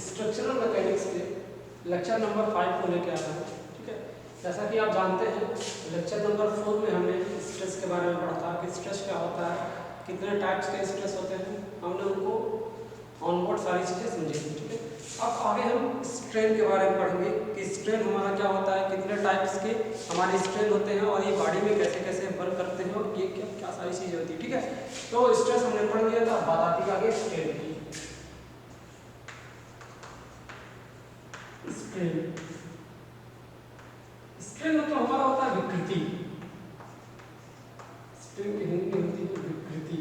Structural mechanics के lecture number 5 को लेकर आया हूँ। ठीक है, जैसा कि आप जानते हैं लेक्चर नंबर 4 में हमने स्ट्रेस के बारे में पढ़ा था कि स्ट्रेस क्या होता है, कितने टाइप्स के स्ट्रेस होते हैं, हमने उनको ऑनबोर्ड सारी चीज़ें समझी थी। ठीक है, अब आगे हम स्ट्रेन के बारे में पढ़ेंगे कि स्ट्रेन हमारा क्या होता है, कितने टाइप्स के हमारे स्ट्रेन होते हैं और ये बॉडी में कैसे कैसे वर्क करते हैं और ये क्या क्या सारी चीज़ें होती है। ठीक है, तो स्ट्रेस हमने पढ़ लिया था, बात आती है आगे स्ट्रेन की। स्ट्रेन स्ट्रेन मतलब हमारा होता है विकृति। स्ट्रेन की हिंदी में होती है विकृति।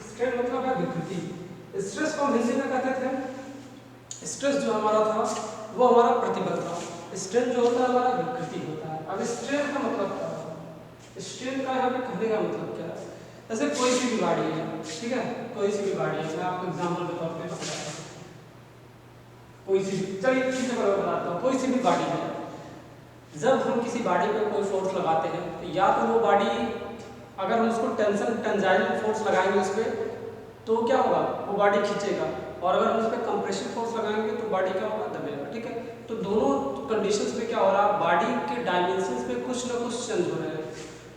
स्ट्रेन मतलब है विकृति। स्ट्रेस को हम हिंदी में कहते थे, स्ट्रेस जो हमारा था वो हमारा प्रतिबल था, स्ट्रेन जो होता है हमारा विकृति होता है। अब स्ट्रेन का मतलब क्या है, स्ट्रेन का यहाँ पे कहने का मतलब क्या है, जैसे कोई सी भी गाड़ी है, ठीक है, कोई सी भी गाड़ी है, मैं आपको एग्जांपल के तौर पे बताता हूँ, कोई सी भी, चलिए ठीक है मैं बताता हूँ, कोई सी भी गाड़ी है, जब हम किसी गाड़ी पे कोई फोर्स लगाते हैं तो या तो वो गाड़ी, अगर हम उसको टेंजाइल फोर्स लगाएंगे उस पर तो क्या होगा, वो गाड़ी खींचेगा, और अगर हम उस पर कंप्रेशन फोर्स लगाएंगे तो गाड़ी क्या होगा, दबेगा। ठीक है, तो दोनों कंडीशंस पे क्या हो रहा है, बॉडी के डायमेंशंस पे कुछ ना कुछ चेंज हो रहे हैं।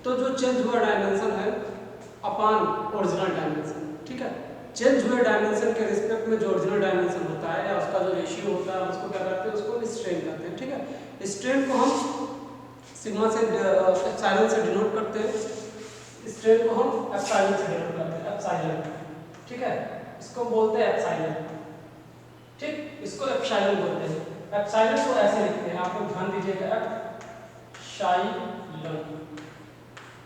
तो जो चेंज हुआ डायमेंशन है अपॉन ओरिजिनल डायमेंशन, ठीक है, चेंज हुए डायमेंशन के रिस्पेक्ट में जो ओरिजिनल डायमेंशन होता है या उसका जो रेशियो होता है उसको क्या करते हैं, उसको स्ट्रेन कहते हैं। ठीक है, स्ट्रेन को हम सिग्मा से एप्सिलॉन से डिनोट करते हैं, स्ट्रेन को हम एप्सिलॉन से डिनोट करते हैं, एप्सिलॉन। ठीक है, इसको बोलते हैं एप्सिलॉन। ठीक, इसको एप्सिलॉन बोलते हैं। एप्सिलॉन को ऐसे लिखते हैं, आप लोग ध्यान दीजिएगा, एप्सिलॉन।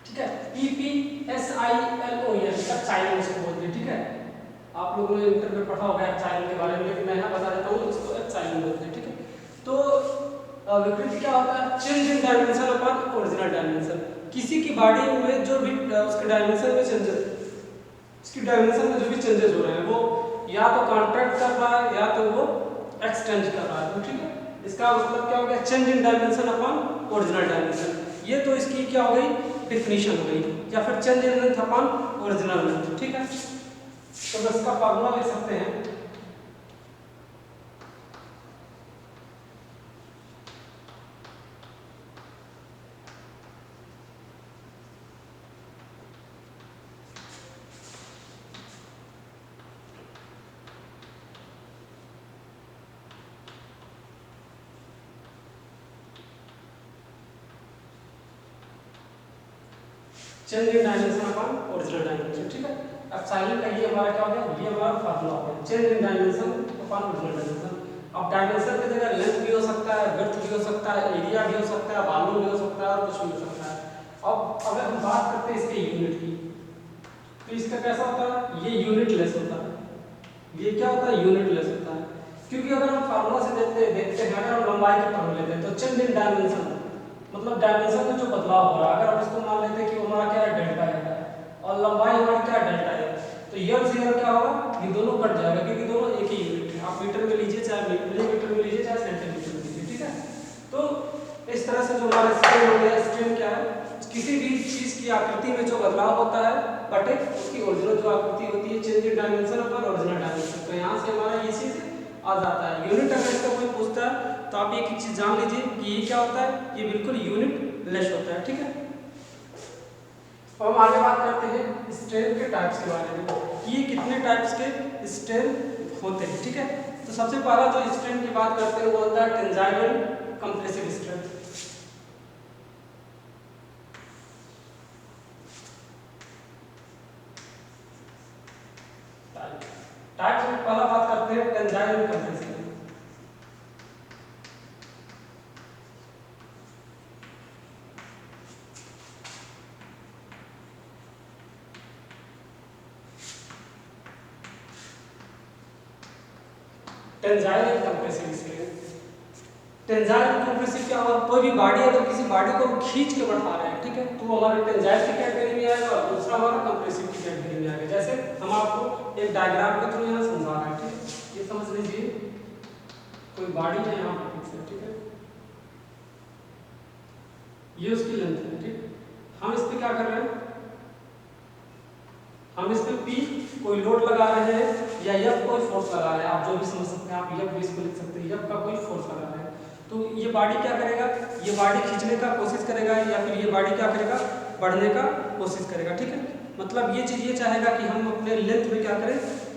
ठीक है, EPSILON एप्सिलॉन इसको बोलते हैं। ठीक है, आप लोगों ने इंटर में पढ़ा होगा एप्सिलॉन के बारे में, लेकिन मैं यहाँ बता देता हूँ, इसको एप्सिलॉन बोलते हैं। ठीक है, तो विकृति क्या होता है, चेंज इन डायमेंशन अपॉन ओरिजिनल डायमेंशन। किसी की बॉडी में जो भी उसके डायमेंशन में चेंजेस, उसकी डायमेंशन में जो भी चेंजेस हो रहे हैं वो या तो कॉन्ट्रैक्ट कर रहा है या तो वो एक्सटेंड कर रहा है। तो ठीक है, इसका मतलब क्या हो गया, change in dimension upon original dimension. ये तो इसकी क्या हो गई, डेफिनेशन हो गई, या फिर change in length upon original length. ठीक है, तो बस इसका फार्मूला लिख सकते हैं, change in dimension upon original dimension. ठीक है, एप्सिलॉन का ये हमारा क्या हो गया, ये हमारा फार्मूला हो गया, change in dimension upon original dimension. अब डायमेंशन की जगह लेंथ भी हो सकता है, विड्थ भी हो सकता है, एरिया भी हो सकता है, वॉल्यूम भी हो सकता है और कुछ भी हो सकता है। अब अगर हम बात करते हैं इसके यूनिट की, तो इसका कैसा होता है, ये यूनिट लेस होता है। ये क्या होता है, यूनिट लेस होता है, क्योंकि अगर हम फार्मूला से देखते हैं, अगर हम लंबाई के टर्म लेते हैं तो चेंज इन डायमेंशन मतलब डायमेंशन में जो बदलाव हो रहा है, अगर हम इसको मान लेते हैं कि हमारा क्या है, डेल्टा है और लंबाई हमारी क्या है, डेल्टा है, तो यल से यल क्या होगा, ये दोनों कट जाएगा क्योंकि दोनों एक ही यूनिट है। आप मीटर में लीजिए चाहे मिलीमीटर में लीजिए चाहे सेंटीमीटर में लीजिए। ठीक है, तो इस तरह से जो हमारा स्ट्रेन हो गया, स्ट्रेन क्या है, किसी भी चीज की आकृति में जो बदलाव होता है बट उसकी ओरिजिनल जो आकृति होती है, चेंज इन डायमेंशन और ओरिजिनल डायमेंशन। तो यहाँ से हमारा ये चीज आ जाता है। यूनिट अगर इसका कोई पूछता है तो आप एक चीज जान लीजिए कि ये क्या होता है, ये बिल्कुल यूनिट लेस होता है। ठीक है, अब हम आगे बात करते हैं स्ट्रेन के टाइप्स के बारे में, कि ये कितने टाइप्स के स्ट्रेन होते हैं। ठीक है, तो सबसे पहला जो स्ट्रेन की बात करते हैं वो होता है tensile and compressive strain. Types में पहला बात करते हैं tensile and compressive. Tensile and compressive strain, tensile and compressive क्या होगा, कोई भी बॉडी है तो किसी बॉडी को खींच के बढ़ा रहे हैं। ठीक है, तो हमारे टेंजाइल की कैटेगरी में आएगा और दूसरा हमारा कंप्रेसिव की कैटेगरी में आएगा। जैसे हम आपको एक डायग्राम के थ्रू यहाँ समझा रहे हैं। ठीक, ये समझ लीजिए, कोई बॉडी है यहाँ पर, ठीक है, ये उसकी लेंथ है। ठीक, हम इस पे क्या कर रहे हैं, हम इस पे P कोई लोड लगा रहे हैं या F कोई फोर्स लगा रहे हैं, आप जो भी समझ सकते हैं, आप F भी इसको लिख सकते हैं, F का कोई फोर्स लगा रहे हैं। तो ये बॉडी क्या करेगा, ये बॉडी खींचने का कोशिश करेगा या फिर ये बॉडी क्या करेगा, बढ़ने का कोशिश करेगा। ठीक है, मतलब ये चीज ये चाहेगा कि हम अपने लेंथ में क्या करें,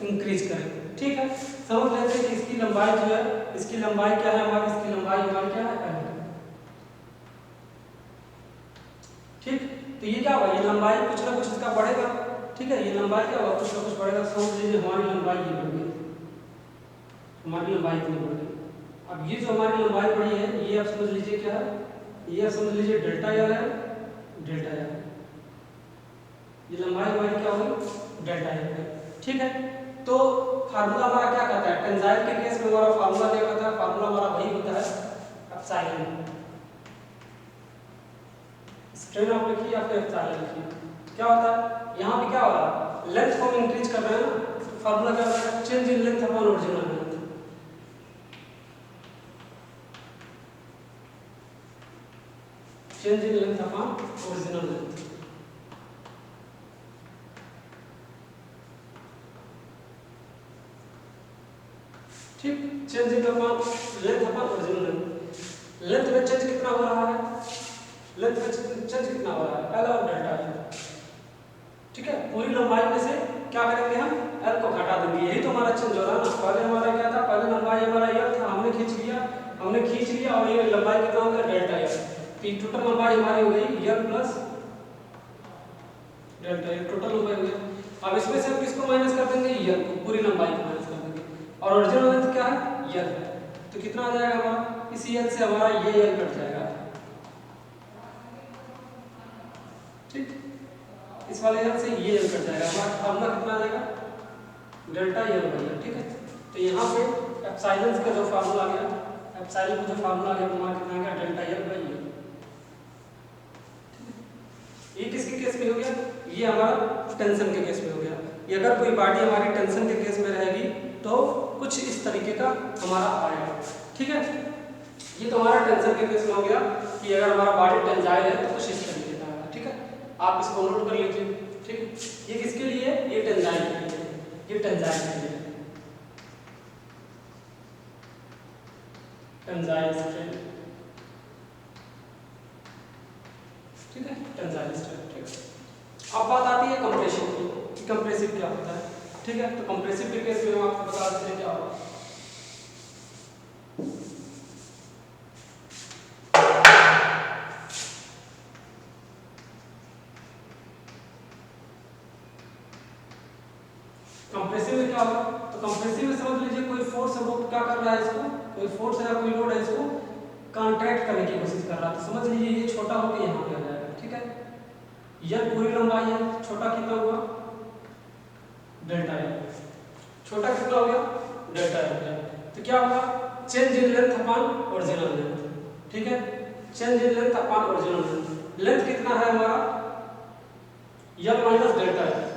इंक्रीज करें। ठीक है, समझ लेते हैं कि इसकी लंबाई जो है, इसकी लंबाई क्या है हमारी, इसकी लंबाई हमारी क्या है L। ठीक, तो ये क्या होगा, ये लंबाई कुछ ना कुछ इसका बढ़ेगा। ठीक है, ये लंबाई क्या होगा, कुछ ना कुछ बढ़ेगा। समझ लीजिए हमारी लंबाई ये बढ़ गई, हमारी लंबाई इतनी बढ़ गई। अब ये जो हमारी लंबाई बढ़ी है, ये आप समझ लीजिए क्या है, ये आप समझ लीजिए डेल्टा एल है, डेल्टा एल। ये लंबाई हमारी क्या होगी, डेल्टा एल है। ठीक है, तो फार्मूला हमारा क्या कहता है, टेंजाइल के केस में हमारा फार्मूला क्या कहता है, फार्मूला हमारा वही होता है एप्सिलॉन। स्ट्रेन आप लिखिए या फिर एप्सिलॉन लिखिए। क्या होता है यहाँ पे, क्या हो रहा है, लेंथ को हम इंक्रीज कर रहे हैं ना, फार्मूला क्या होता है, change in length upon original length. Change in length upon original length. ठीक, change in upon length upon original length. Length में चेंज कितना हो रहा है, लेंथ में चेंज कितना हो रहा है, एल और डेल्टा एल। ठीक है, पूरी लंबाई में से क्या करेंगे, हम एल को घटा देंगे। यही तो हमारा चेंज हो रहा है ना। पहले हमारा क्या था, पहले लंबाई हमारा एल था, हमने खींच लिया और ये लंबाई कितना हो गया, डेल्टा एल। तो ये टोटल लंबाई हमारी हो गई L plus delta L, total लंबाई हो गई। अब इसमें से हम किसको माइनस कर देंगे, एल को, पूरी लंबाई को माइनस कर देंगे। और ओरिजिनल लेंथ क्या है, एल है। तो कितना आ जाएगा हमारा, इसी एल से हमारा ये एल कट जाएगा। ठीक, इस वाले एल से ये एल कट जाएगा, हमारा फार्मूला कितना आ जाएगा, डेल्टा एल बन। ठीक है, तो यहाँ पे एप्सिलॉन का जो फार्मूला आ गया, एप्सिलॉन का जो फार्मूला आ गया वो हमारा कितना आ गया, डेल्टा एल बाई एल। ये किसके केस में हो गया, ये हमारा टेंशन के केस में हो गया। ये अगर कोई बॉडी हमारी टेंशन के केस में रहेगी तो कुछ इस तरीके का हमारा आएगा। ठीक है, ये तो हमारा टेंशन के केस में हो गया कि अगर हमारा बॉडी टेंजाइल है तो कुछ इस तरीके का आएगा। ठीक है, आप इसको नोट कर लीजिए। ठीक है, ये किसके लिए, ये टेंजाइल के लिए, ये टेंजाइल के लिए, टेंजाइल स्ट्रेन। ठीक है, टेंजाइल स्ट्रेन। ठीक है, अब बात आती है कंप्रेसिव की, कि कंप्रेसिव क्या होता है। ठीक है, तो कंप्रेसिव के केस में हम आपको बता देते हैं क्या होगा। कंप्रेसिव में क्या होगा, तो कंप्रेसिव में समझ लीजिए कोई फोर्स है, वो क्या कर रहा है, इसको कोई फोर्स है या कोई लोड है, इसको कॉन्ट्रैक्ट करने की कोशिश कर रहा है। तो समझ लीजिए ये छोटा होकर यहाँ पे आ जाएगा। ठीक है, यह पूरी लंबाई है, छोटा कितना हुआ, डेल्टा एल। छोटा कितना हो गया, डेल्टा एल। तो क्या होगा, change in length upon original length. ठीक है, change in length upon original length. Length कितना है हमारा, एल माइनस डेल्टा एल।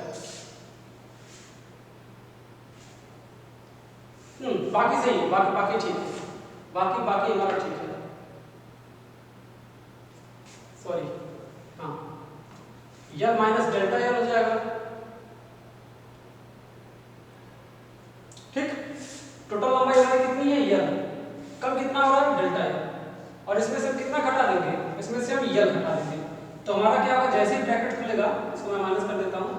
बाकी सही है, बाकी ठीक है, बाकी हमारा ठीक है, सॉरी, हाँ, एल माइनस डेल्टा एल हो जाएगा। ठीक, टोटल लंबाई हमारी कितनी है, एल, कब कितना हो रहा है, डेल्टा एल, और इसमें से हम कितना घटा देंगे, इसमें से हम एल घटा देंगे। तो हमारा क्या होगा, जैसे ही ब्रैकेट खुलेगा, इसको मैं माइनस कर देता हूँ,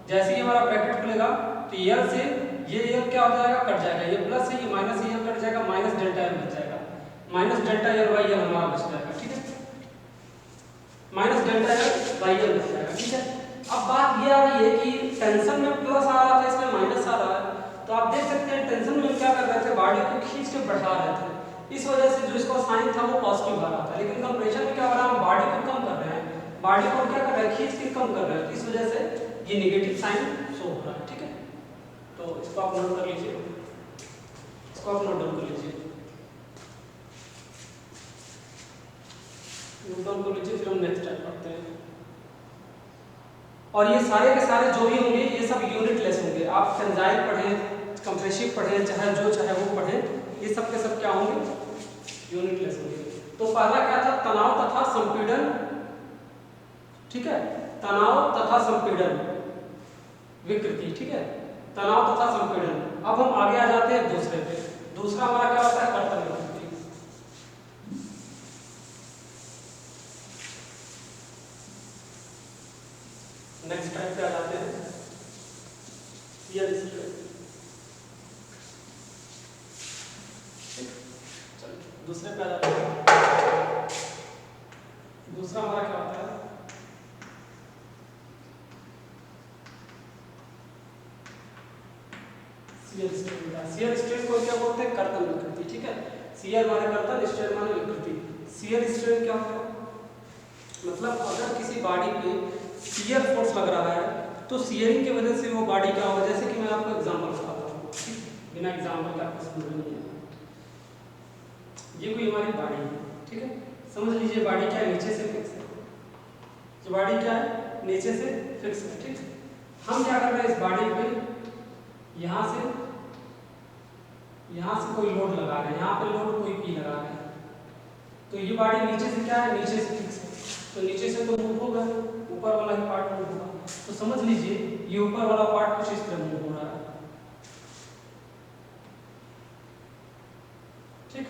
जैसे ही हमारा ब्रैकेट खुलेगा तो एल से ये एल क्या हो जाएगा, कट जाएगा, ये प्लस है, ये माइनस, ये कट जाएगा, माइनस डेल्टा एल बच जाएगा, minus delta L by L हमारा बच जाएगा। ठीक है, minus delta L by L बच जाएगा। ठीक है, अब बात ये आ रही है कि टेंशन में प्लस आ रहा था, इसमें माइनस आ रहा है। तो आप देख सकते हैं टेंशन में क्या कर रहे थे, बॉडी को खींच के बढ़ा रहे थे, इस वजह से जो इसका साइन था वो पॉजिटिव आ रहा था। लेकिन कंप्रेशन में क्या हो रहा है, हम बॉडी को कम कर रहे हैं, बॉडी को क्या कर रहे हैं, खींच के कम कर रहे हैं, इस वजह से ये नेगेटिव साइन शो हो रहा है। ठीक है, तो इसको आप नोट कर लीजिए, इसको आप नोट डाउन कर लीजिए, नोट डाउन कर लीजिए, फिर हम नेक्स्ट स्टेप पढ़ते हैं। और ये सारे के सारे जो भी होंगे ये सब यूनिट लेस होंगे। आप टेंजाइल पढ़ें, कंप्रेसिव पढ़ें, चाहे वो पढ़ें, ये सब के सब क्या होंगे, यूनिट लेस होंगे। तो पहला क्या था, तनाव तथा संपीड़न ठीक है, तनाव तथा संपीड़न विकृति, ठीक है, तनाव तथा संपीड़न। अब हम आगे आ जाते हैं दूसरे पे। दूसरा हमारा क्या होता है, कर्तन विकृति। नेक्स्ट टाइप पे आ जाते हैं, शियर स्ट्रेस। दूसरे पे आ जाते हैं। दूसरा हमारा क्या होता है, शियर स्ट्रेन। शियर स्ट्रेन को क्या बोलते हैं, कर्तन विकृति, ठीक है। शियर माने कर्तन, स्ट्रेन माने विकृति। शियर स्ट्रेन क्या होता है, मतलब अगर किसी बॉडी पे शियर फोर्स लग रहा है तो शियरिंग की वजह से वो बॉडी क्या होगा, जैसे कि मैं आपको एग्जांपल बताता हूँ, बिना एग्जांपल के आपको समझ नहीं है। ये कोई हमारी बॉडी है, ठीक है, समझ लीजिए बॉडी क्या है, नीचे से फिक्स है। जो बॉडी क्या है, नीचे से फिक्स है, ठीक है। हम क्या कर रहे हैं, इस बॉडी पे यहाँ से कोई लोड लगा रहे हैं, यहाँ पे लोड कोई पी लगा रहे हैं, तो ये बॉडी नीचे से क्या है, नीचे से फिक्स है, तो नीचे से तो मूव होगा, ऊपर वाला ही पार्ट मूव होगा। तो समझ लीजिए ये ऊपर वाला पार्ट कुछ इस तरह मूव हो रहा है, ठीक।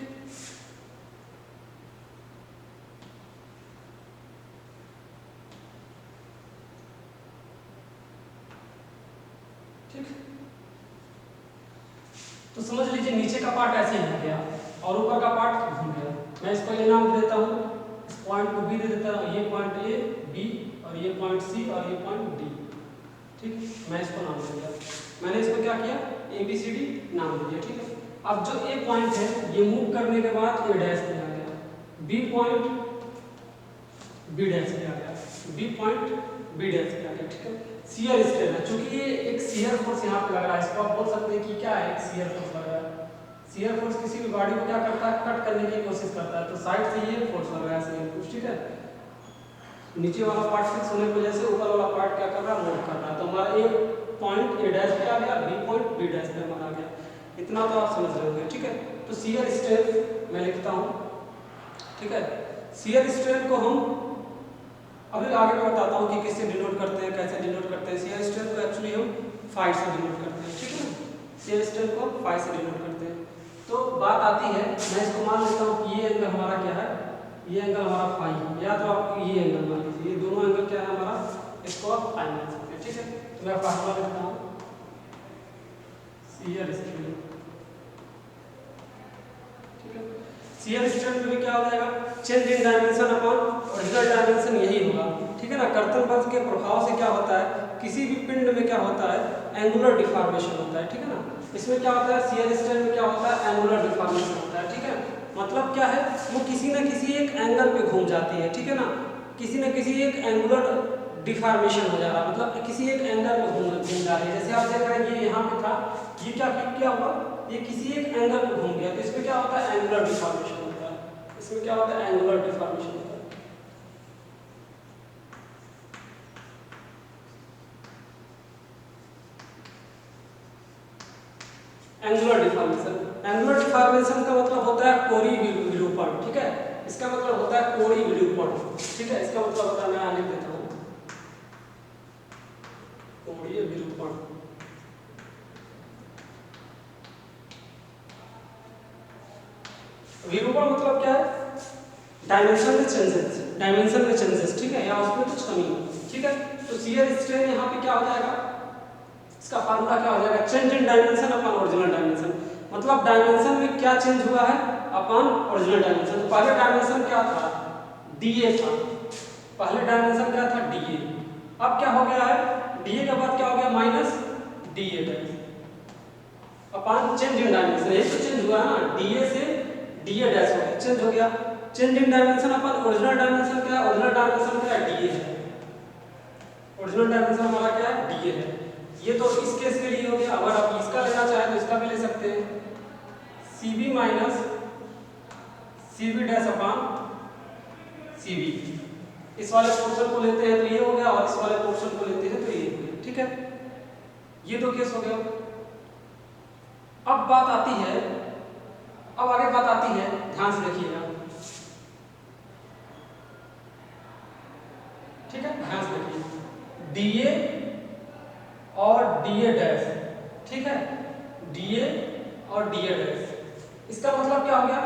ठीक, तो समझ लीजिए नीचे का पार्ट ऐसे ही हो गया और ऊपर का पार्ट घूम गया। मैं इसको ये नाम दे देता हूँ, इस पॉइंट को बी दे देता हूँ, ये पॉइंट ए बी और ये पॉइंट सी और ये पॉइंट डी, ठीक। मैं इसको नाम दे दिया, मैंने इसको क्या किया, ए बी सी डी नाम दे दिया, ठीक है। अब जो ए पॉइंट है ये मूव करने के बाद ए डैश पे आ गया, बी पॉइंट बी डैश पे आ गया, बी पॉइंट बी डैश पे आ गया, ठीक है। शियर स्ट्रेन है, चूंकि ये एक शियर फोर्स यहाँ पे लग रहा है, इसको आप बोल सकते हैं कि क्या है, एक शियर फोर्स लग रहा है। शियर फोर्स किसी भी बॉडी को क्या करता है, कट करने की कोशिश करता है, तो साइड से ये फोर्स लग रहा है, शियर फोर्स, ठीक है। नीचे वाला पार्ट फिक्स होने की वजह से ऊपर वाला पार्ट क्या कर रहा है, मूव कर रहा है, तो हमारा ए पॉइंट ए डैश पे आ गया, बी पॉइंट बी डैश पे हमारा आ गया। इतना तो आप समझ रहे होंगे, ठीक है। तो शियर स्ट्रेन मैं लिखता हूँ, ठीक है। शियर स्ट्रेन को हम अभी आगे मैं बताता हूँ कि किससे डिनोट करते हैं, कैसे डिनोट करते हैं। शियर स्ट्रेन को एक्चुअली हम फाई से डिनोट करते हैं, ठीक है। शियर स्ट्रेन को फाई से डिनोट करते हैं। तो बात आती है, मैं इसको मान लेता हूँ कि ये एंगल हमारा क्या है, ये एंगल हमारा फाई है, या तो आप ये एंगल मान लीजिए, ये दोनों एंगल क्या है हमारा, इसको आप फाई मान सकते हैं, ठीक है। तो मैं फार्मूला लिखता हूँ, शियर स्ट्रेन, ठीक है। शियर स्ट्रेन में भी क्या हो जाएगा, change in dimension upon original dimension यही होगा, ठीक है ना। कर्तन बल के प्रभाव से क्या होता है, किसी भी पिंड में क्या होता है, एंगुलर डिफॉर्मेशन होता है, ठीक है ना। इसमें क्या होता है, शियर स्ट्रेन में क्या होता है, एंगुलर डिफॉर्मेशन होता है, ठीक है। मतलब क्या है, वो किसी न किसी एक एंगल पे घूम जाती है, ठीक है ना। किसी न किसी एक एंगुलर डिफॉर्मेशन हो जा रहा है, मतलब किसी एक एंगल में घूम जा रही है। जैसे आप देख रहे हैं ये यहाँ पे था, ये क्या हुआ, ये किसी एक एंगल पे घूम गया, तो इसमें क्या होता है, एंगुलर डिफॉर्मेशन होता है। इसमें क्या होता है, एंगुलर डिफॉर्मेशन होता है। एंगुलर डिफॉर्मेशन, एंगुलर डिफॉर्मेशन का मतलब होता है कोणीय विरूपण, ठीक है। इसका मतलब होता है कोणीय विरूपण, ठीक है। इसका मतलब होता है, मैं लिख देता हूँ, कोणीय विरूपण। विरूपण मतलब क्या है, डायमेंशन में चेंजेस, ठीक है, या उसमें कुछ कमी हो, ठीक है। तो शियर स्ट्रेन यहाँ पे क्या हो जाएगा, इसका फार्मूला क्या हो जाएगा, change in dimension upon original dimension. मतलब डायमेंशन में क्या चेंज हुआ है, अपॉन ओरिजिनल डायमेंशन। तो पहले डायमेंशन क्या था, डीए था, पहले डायमेंशन क्या था, डीए। अब क्या हो गया है, डीए के बाद क्या हो गया, minus DA dash upon change in dimension. ये तो चेंज हुआ ना, डीए से डीए डैश हो गया, चेंज हो गया। Change in dimension upon original dimension क्या है, ओरिजिनल डायमेंशन क्या है, डीए है। ओरिजिनल डायमेंशन हमारा क्या है, डीए है। ये तो इस केस के लिए हो गया। अगर आप इसका लेना चाहें तो इसका भी ले सकते हैं, CB minus CB dash upon CB. इस वाले पोर्शन को लेते हैं तो ये हो गया, और इस वाले पोर्शन को लेते हैं तो ये हो गया, ठीक है। ये दो केस हो गया। अब बात आती है, अब आगे बात आती है, ध्यान से देखिएगा, ठीक है, ध्यान डी ए डैश, ठीक है, डी ए और डी ए डैश। इसका मतलब क्या हो गया,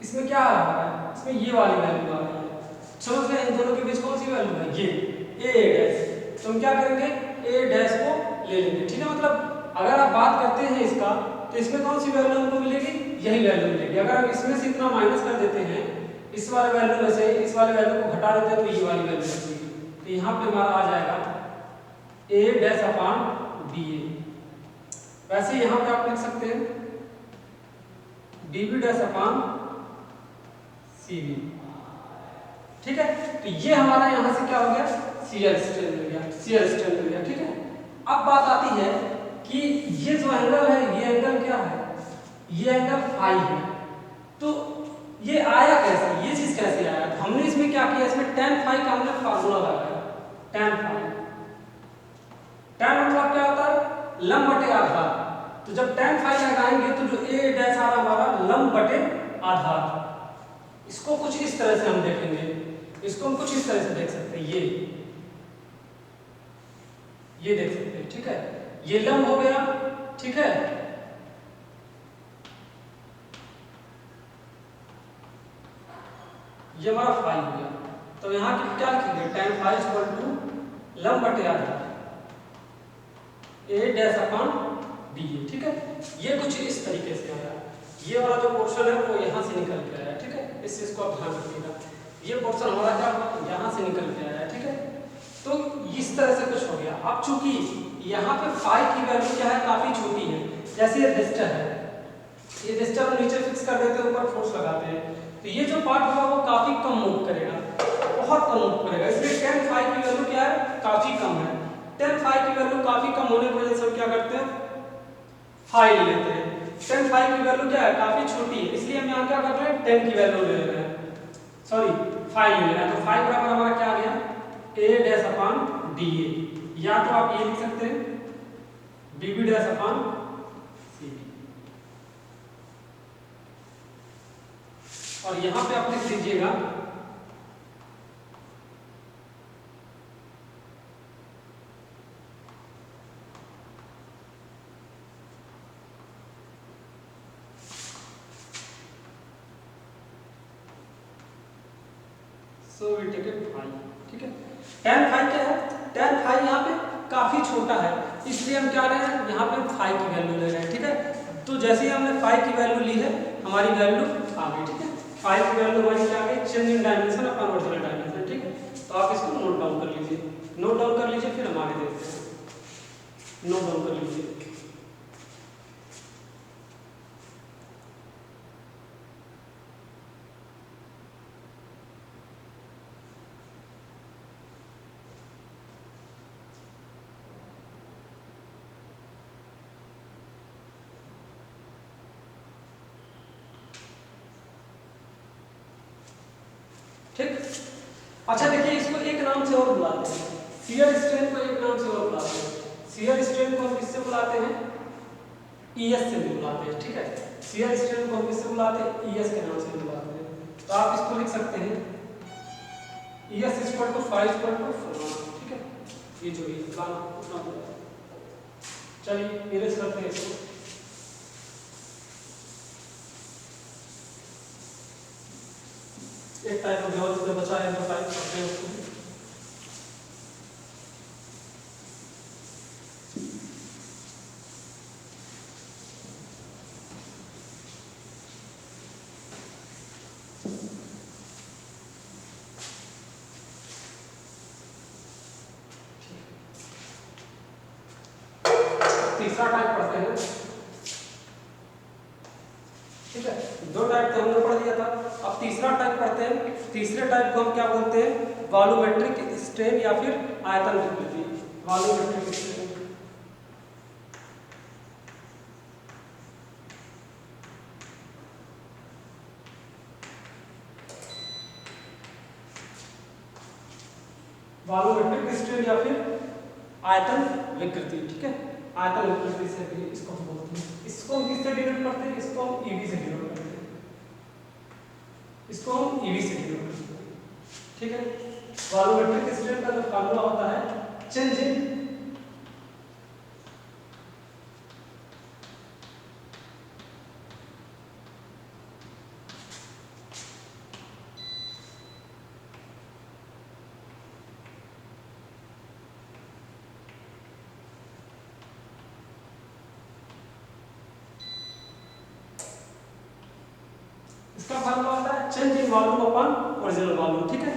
इसमें क्या आ रहा है, इसमें ये वाली वैल्यू आ रही है, समझ गए, इन दोनों के बीच कौन सी वैल्यू है, ये ए डैश। तो हम क्या करेंगे, ए डैश को ले लेंगे, ठीक है। मतलब अगर आप बात करते हैं इसका, तो इसमें कौन सी वैल्यू हमको मिलेगी, यही वैल्यू मिलेगी। अगर हम इसमें से इतना माइनस कर देते हैं, इस वाले वैल्यू में से इस वाले वैल्यू को घटा देते हैं, तो ये वाली वैल्यू बचेगी। तो यहाँ पे हमारा आ जाएगा A dash upon B A. वैसे यहाँ पे आप लिख सकते हैं B B dash upon C B, ठीक है। तो ये हमारा यहाँ से क्या हो गया, शियर स्ट्रेन मिल गया, शियर स्ट्रेन मिल गया, ठीक है। अब बात आती है कि ये जो एंगल है, ये एंगल क्या है, ये एंगल फाई है। तो ये आया कैसे, ये चीज कैसे आया, तो हमने इसमें क्या किया, इसमें tan फाई का हमने फार्मूला लगाया, tan फाई। tan मतलब क्या होता है, लंब बटे आधार। तो जब tan फाई लगाएंगे तो जो ए डैश आ रहा हमारा लंब बटे आधार, इसको कुछ इस तरह से हम देखेंगे, इसको हम कुछ इस तरह से देख सकते हैं, ये देख सकते हैं, ठीक है। ये लंब हो गया, ठीक है। ये हमारा फाई हो गया। तो यहाँ की क्या लिखेंगे, tan फाई इक्वल टू लंब बटे आधार ए डैश अपॉन बी ए, ठीक है। ये कुछ इस तरीके से आया, ये वाला जो पोर्शन है वो यहाँ से निकल के आया, ठीक है। इस चीज को आप ध्यान रखिएगा, ये पोर्शन हमारा क्या हुआ, यहाँ से निकल के आया, ठीक है। तो इस तरह से कुछ हो गया। अब चूंकि यहाँ पे फाई की वैल्यू क्या है, काफी छोटी है, जैसे ये रेजिस्टर है, ये रेजिस्टर हम नीचे फिक्स कर देते हैं, ऊपर फोर्स लगाते हैं, तो ये जो पार्ट होगा वो काफी कम मूव करेगा, बहुत कम मूव करेगा। इसलिए tan फाई की वैल्यू क्या है, काफी कम है। tan फाई की वैल्यू काफी कम होने की वजह से हम क्या करते हैं, फाई ले लेते हैं। tan फाई की वैल्यू क्या है, काफी छोटी है, इसलिए हम यहाँ क्या कर रहे हैं, tan की वैल्यू ले रहे हैं, सॉरी फाई ले रहे हैं। तो फाई बराबर हमारा क्या आ गया, A dash upon D A, या तो आप ये लिख सकते हैं B B dash upon C B, और यहां पे आप लिख दीजिएगा so we take it phi, ठीक है। tan फाई क्या है, tan फाई यहाँ पे काफी छोटा है, इसलिए हम क्या ले रहे हैं, यहाँ पे फाई की वैल्यू ले रहे हैं, ठीक है। तो जैसे ही हमने फाई की वैल्यू ली है, हमारी वैल्यू आ गई, ठीक है। फाई की वैल्यू हमारी क्या आ गई, change in dimension upon original dimension, ठीक है। तो आप इसको नोट डाउन कर लीजिए, नोट डाउन कर लीजिए, फिर हम आगे देखते हैं। नोट डाउन कर लीजिए। ठीक, अच्छा देखिए, इसको एक नाम से और बुलाते हैं, शियर स्ट्रेन को एक नाम से और बुलाते हैं। शियर स्ट्रेन को हम किससे बुलाते हैं, ईएस से भी बुलाते हैं, ठीक है। शियर स्ट्रेन को हम किससे बुलाते हैं, ईएस के नाम से बुलाते हैं। तो आप इसको लिख सकते हैं ES equal to phi equal to 4, ठीक है। ये जो भी काम, चलिए इरेज करते हैं इसको। एक टाइप ऑफ जॉब इसमें बचा है, तो टाइप करते हैं उसको। तीसरा टाइप पढ़ते हैं, ठीक है। दो टाइप तो हमने पढ़ दिया था, अब तीसरा टाइप पढ़ते हैं। तीसरे टाइप को हम क्या बोलते हैं, वॉल्यूमेट्रिक स्ट्रेन या फिर आयतन विकृति, वॉल्यूमेट्रिक स्ट्रेन। वॉल्यूमेट्रिक स्ट्रेन या फिर आयतन विकृति, ठीक है। आयतन विकृति से भी इसको हम बोलते हैं। इसको हम किससे डिनोट करते हैं, इसको हम ईवी से डिनोट करते हैं, इसको हम ईवी से डिनोट करते हैं, ठीक है। वॉल्यूमेट्रिक स्ट्रेन का जो फार्मूला होता है, change in change in volume upon original volume, ठीक है।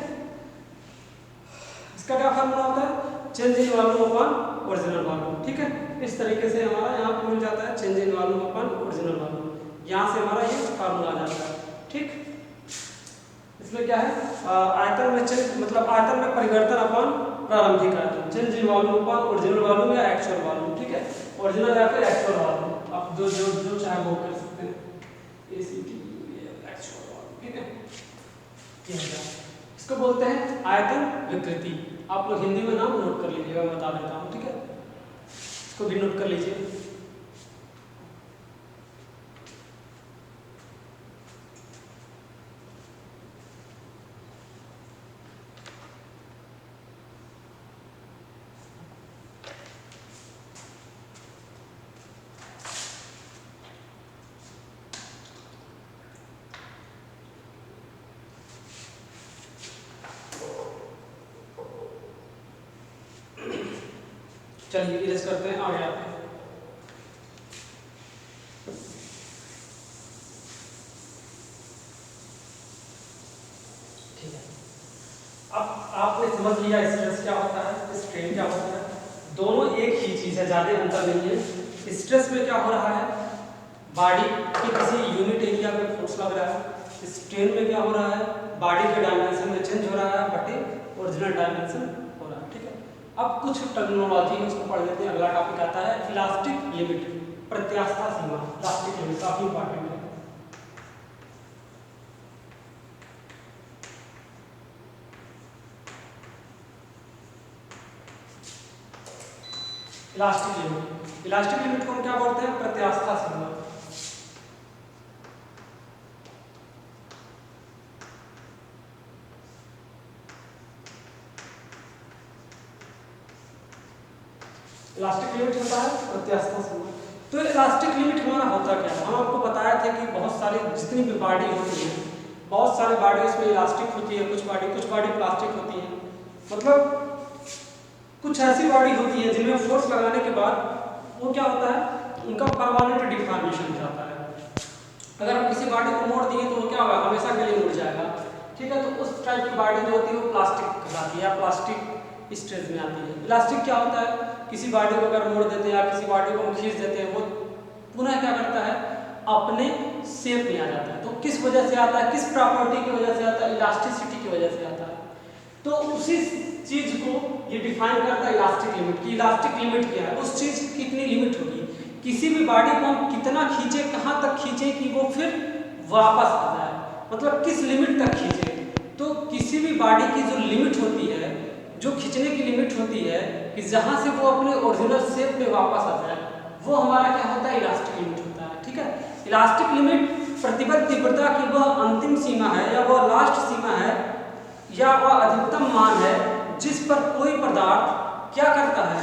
इसका क्या फार्मूला होता है, change in volume upon original volume, ठीक है। इस तरीके से हमारा यहाँ पे मिल जाता है change in volume upon original volume, यहाँ से हमारा ये फार्मूला आ जाता है, ठीक। इसमें क्या है, आयतन में चेंज मतलब आयतन में परिवर्तन अपॉन प्रारंभिक आयतन, change in volume upon original volume या एक्चुअल वॉल्यूम, ठीक है। ओरिजिनल या फिर एक्चुअल वॉल्यूम, आप जो जो जो चाहे वो कर सकते हैं, ACT एक्चुअल वॉल्यूम, ठीक है। इसको बोलते हैं आयतन विकृति। आप लोग हिंदी में नाम नोट कर लीजिएगा, मैं बता देता हूँ, ठीक है। इसको भी नोट कर लीजिए। चलिए इरेज करते हैं, आगे आते हैं। ठीक है, अब आपने समझ लिया स्ट्रेस क्या होता है, स्ट्रेन क्या होता है। दोनों एक ही चीज है, ज्यादा अंतर नहीं है। स्ट्रेस में क्या हो रहा है, बॉडी के किसी यूनिट एरिया पे फोर्स लग रहा है। स्ट्रेन में क्या हो रहा है, बॉडी के डायमेंशन में चेंज हो रहा है बटे ओरिजिनल डायमेंशन हो रहा है, ठीक है। अब कुछ टर्मिनोलॉजी है उसको पढ़ लेते हैं। अगला टॉपिक आता है इलास्टिक लिमिट, प्रत्यास्था सीमा। इलास्टिक लिमिट काफी इंपॉर्टेंट है। इलास्टिक लिमिट, इलास्टिक लिमिट को हम क्या बोलते हैं, प्रत्यास्था सीमा। इलास्टिक लिमिट होता है प्रत्यास्था सीमा। तो इलास्टिक लिमिट हमारा होता क्या है, हम आपको बताया था कि बहुत सारी जितनी भी बॉडी होती है, बहुत सारे बॉडी उसमें इलास्टिक होती है, कुछ बॉडी प्लास्टिक होती है। मतलब कुछ ऐसी बॉडी होती है जिनमें फोर्स लगाने के बाद वो क्या होता है, उनका परमानेंट डिफॉर्मेशन हो जाता है। अगर हम किसी बॉडी को मोड़ दिए तो वो क्या होगा, हमेशा के लिए मुड़ जाएगा, ठीक है। तो उस टाइप की बॉडी जो होती है वो प्लास्टिक कहलाती है या प्लास्टिक स्टेज में आती है। इलास्टिक क्या होता है, किसी बॉडी को अगर मोड़ देते हैं या किसी बॉडी को हम खींच देते हैं, वो पुनः क्या करता है, अपने शेप में आ जाता है। तो किस वजह से आता है, किस प्रॉपर्टी की वजह से आता है, इलास्टिसिटी की वजह से आता है। तो उसी चीज को ये डिफाइन करता है इलास्टिक लिमिट की। इलास्टिक लिमिट क्या है, उस चीज की कितनी लिमिट होगी, किसी भी बॉडी को हम कितना खींचे, कहाँ तक खींचे कि वो फिर वापस आ जाए, मतलब किस लिमिट तक खींचे। तो किसी भी बॉडी की जो लिमिट होती है, जो खींचने की लिमिट होती है कि जहां से वो अपने ओरिजिनल शेप में वापस आ जाए, वो हमारा क्या होता है, इलास्टिक लिमिट होता है, ठीक है। इलास्टिक लिमिट प्रतिबल तीव्रता की वह अंतिम सीमा है या वह लास्ट सीमा है या वह अधिकतम मान है जिस पर कोई पदार्थ क्या करता है,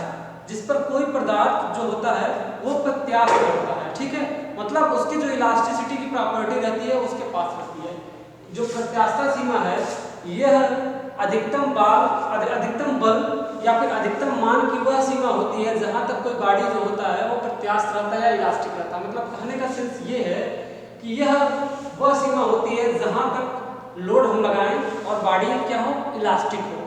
जिस पर कोई पदार्थ जो होता है वो प्रत्यास्थ करता है, ठीक है। मतलब उसकी जो इलास्टिसिटी की प्रॉपर्टी रहती है उसके पास रहती है। जो प्रत्यास्था सीमा है यह अधिकतम बल या फिर अधिकतम मान की वह सीमा होती है जहां तक कोई बॉडी जो होता है वो प्रत्यास्थ रहता है या इलास्टिक रहता है। मतलब कहने का सेंस ये है कि यह वह सीमा होती है जहां तक लोड हम लगाएं और बॉडी क्या हो, इलास्टिक हो।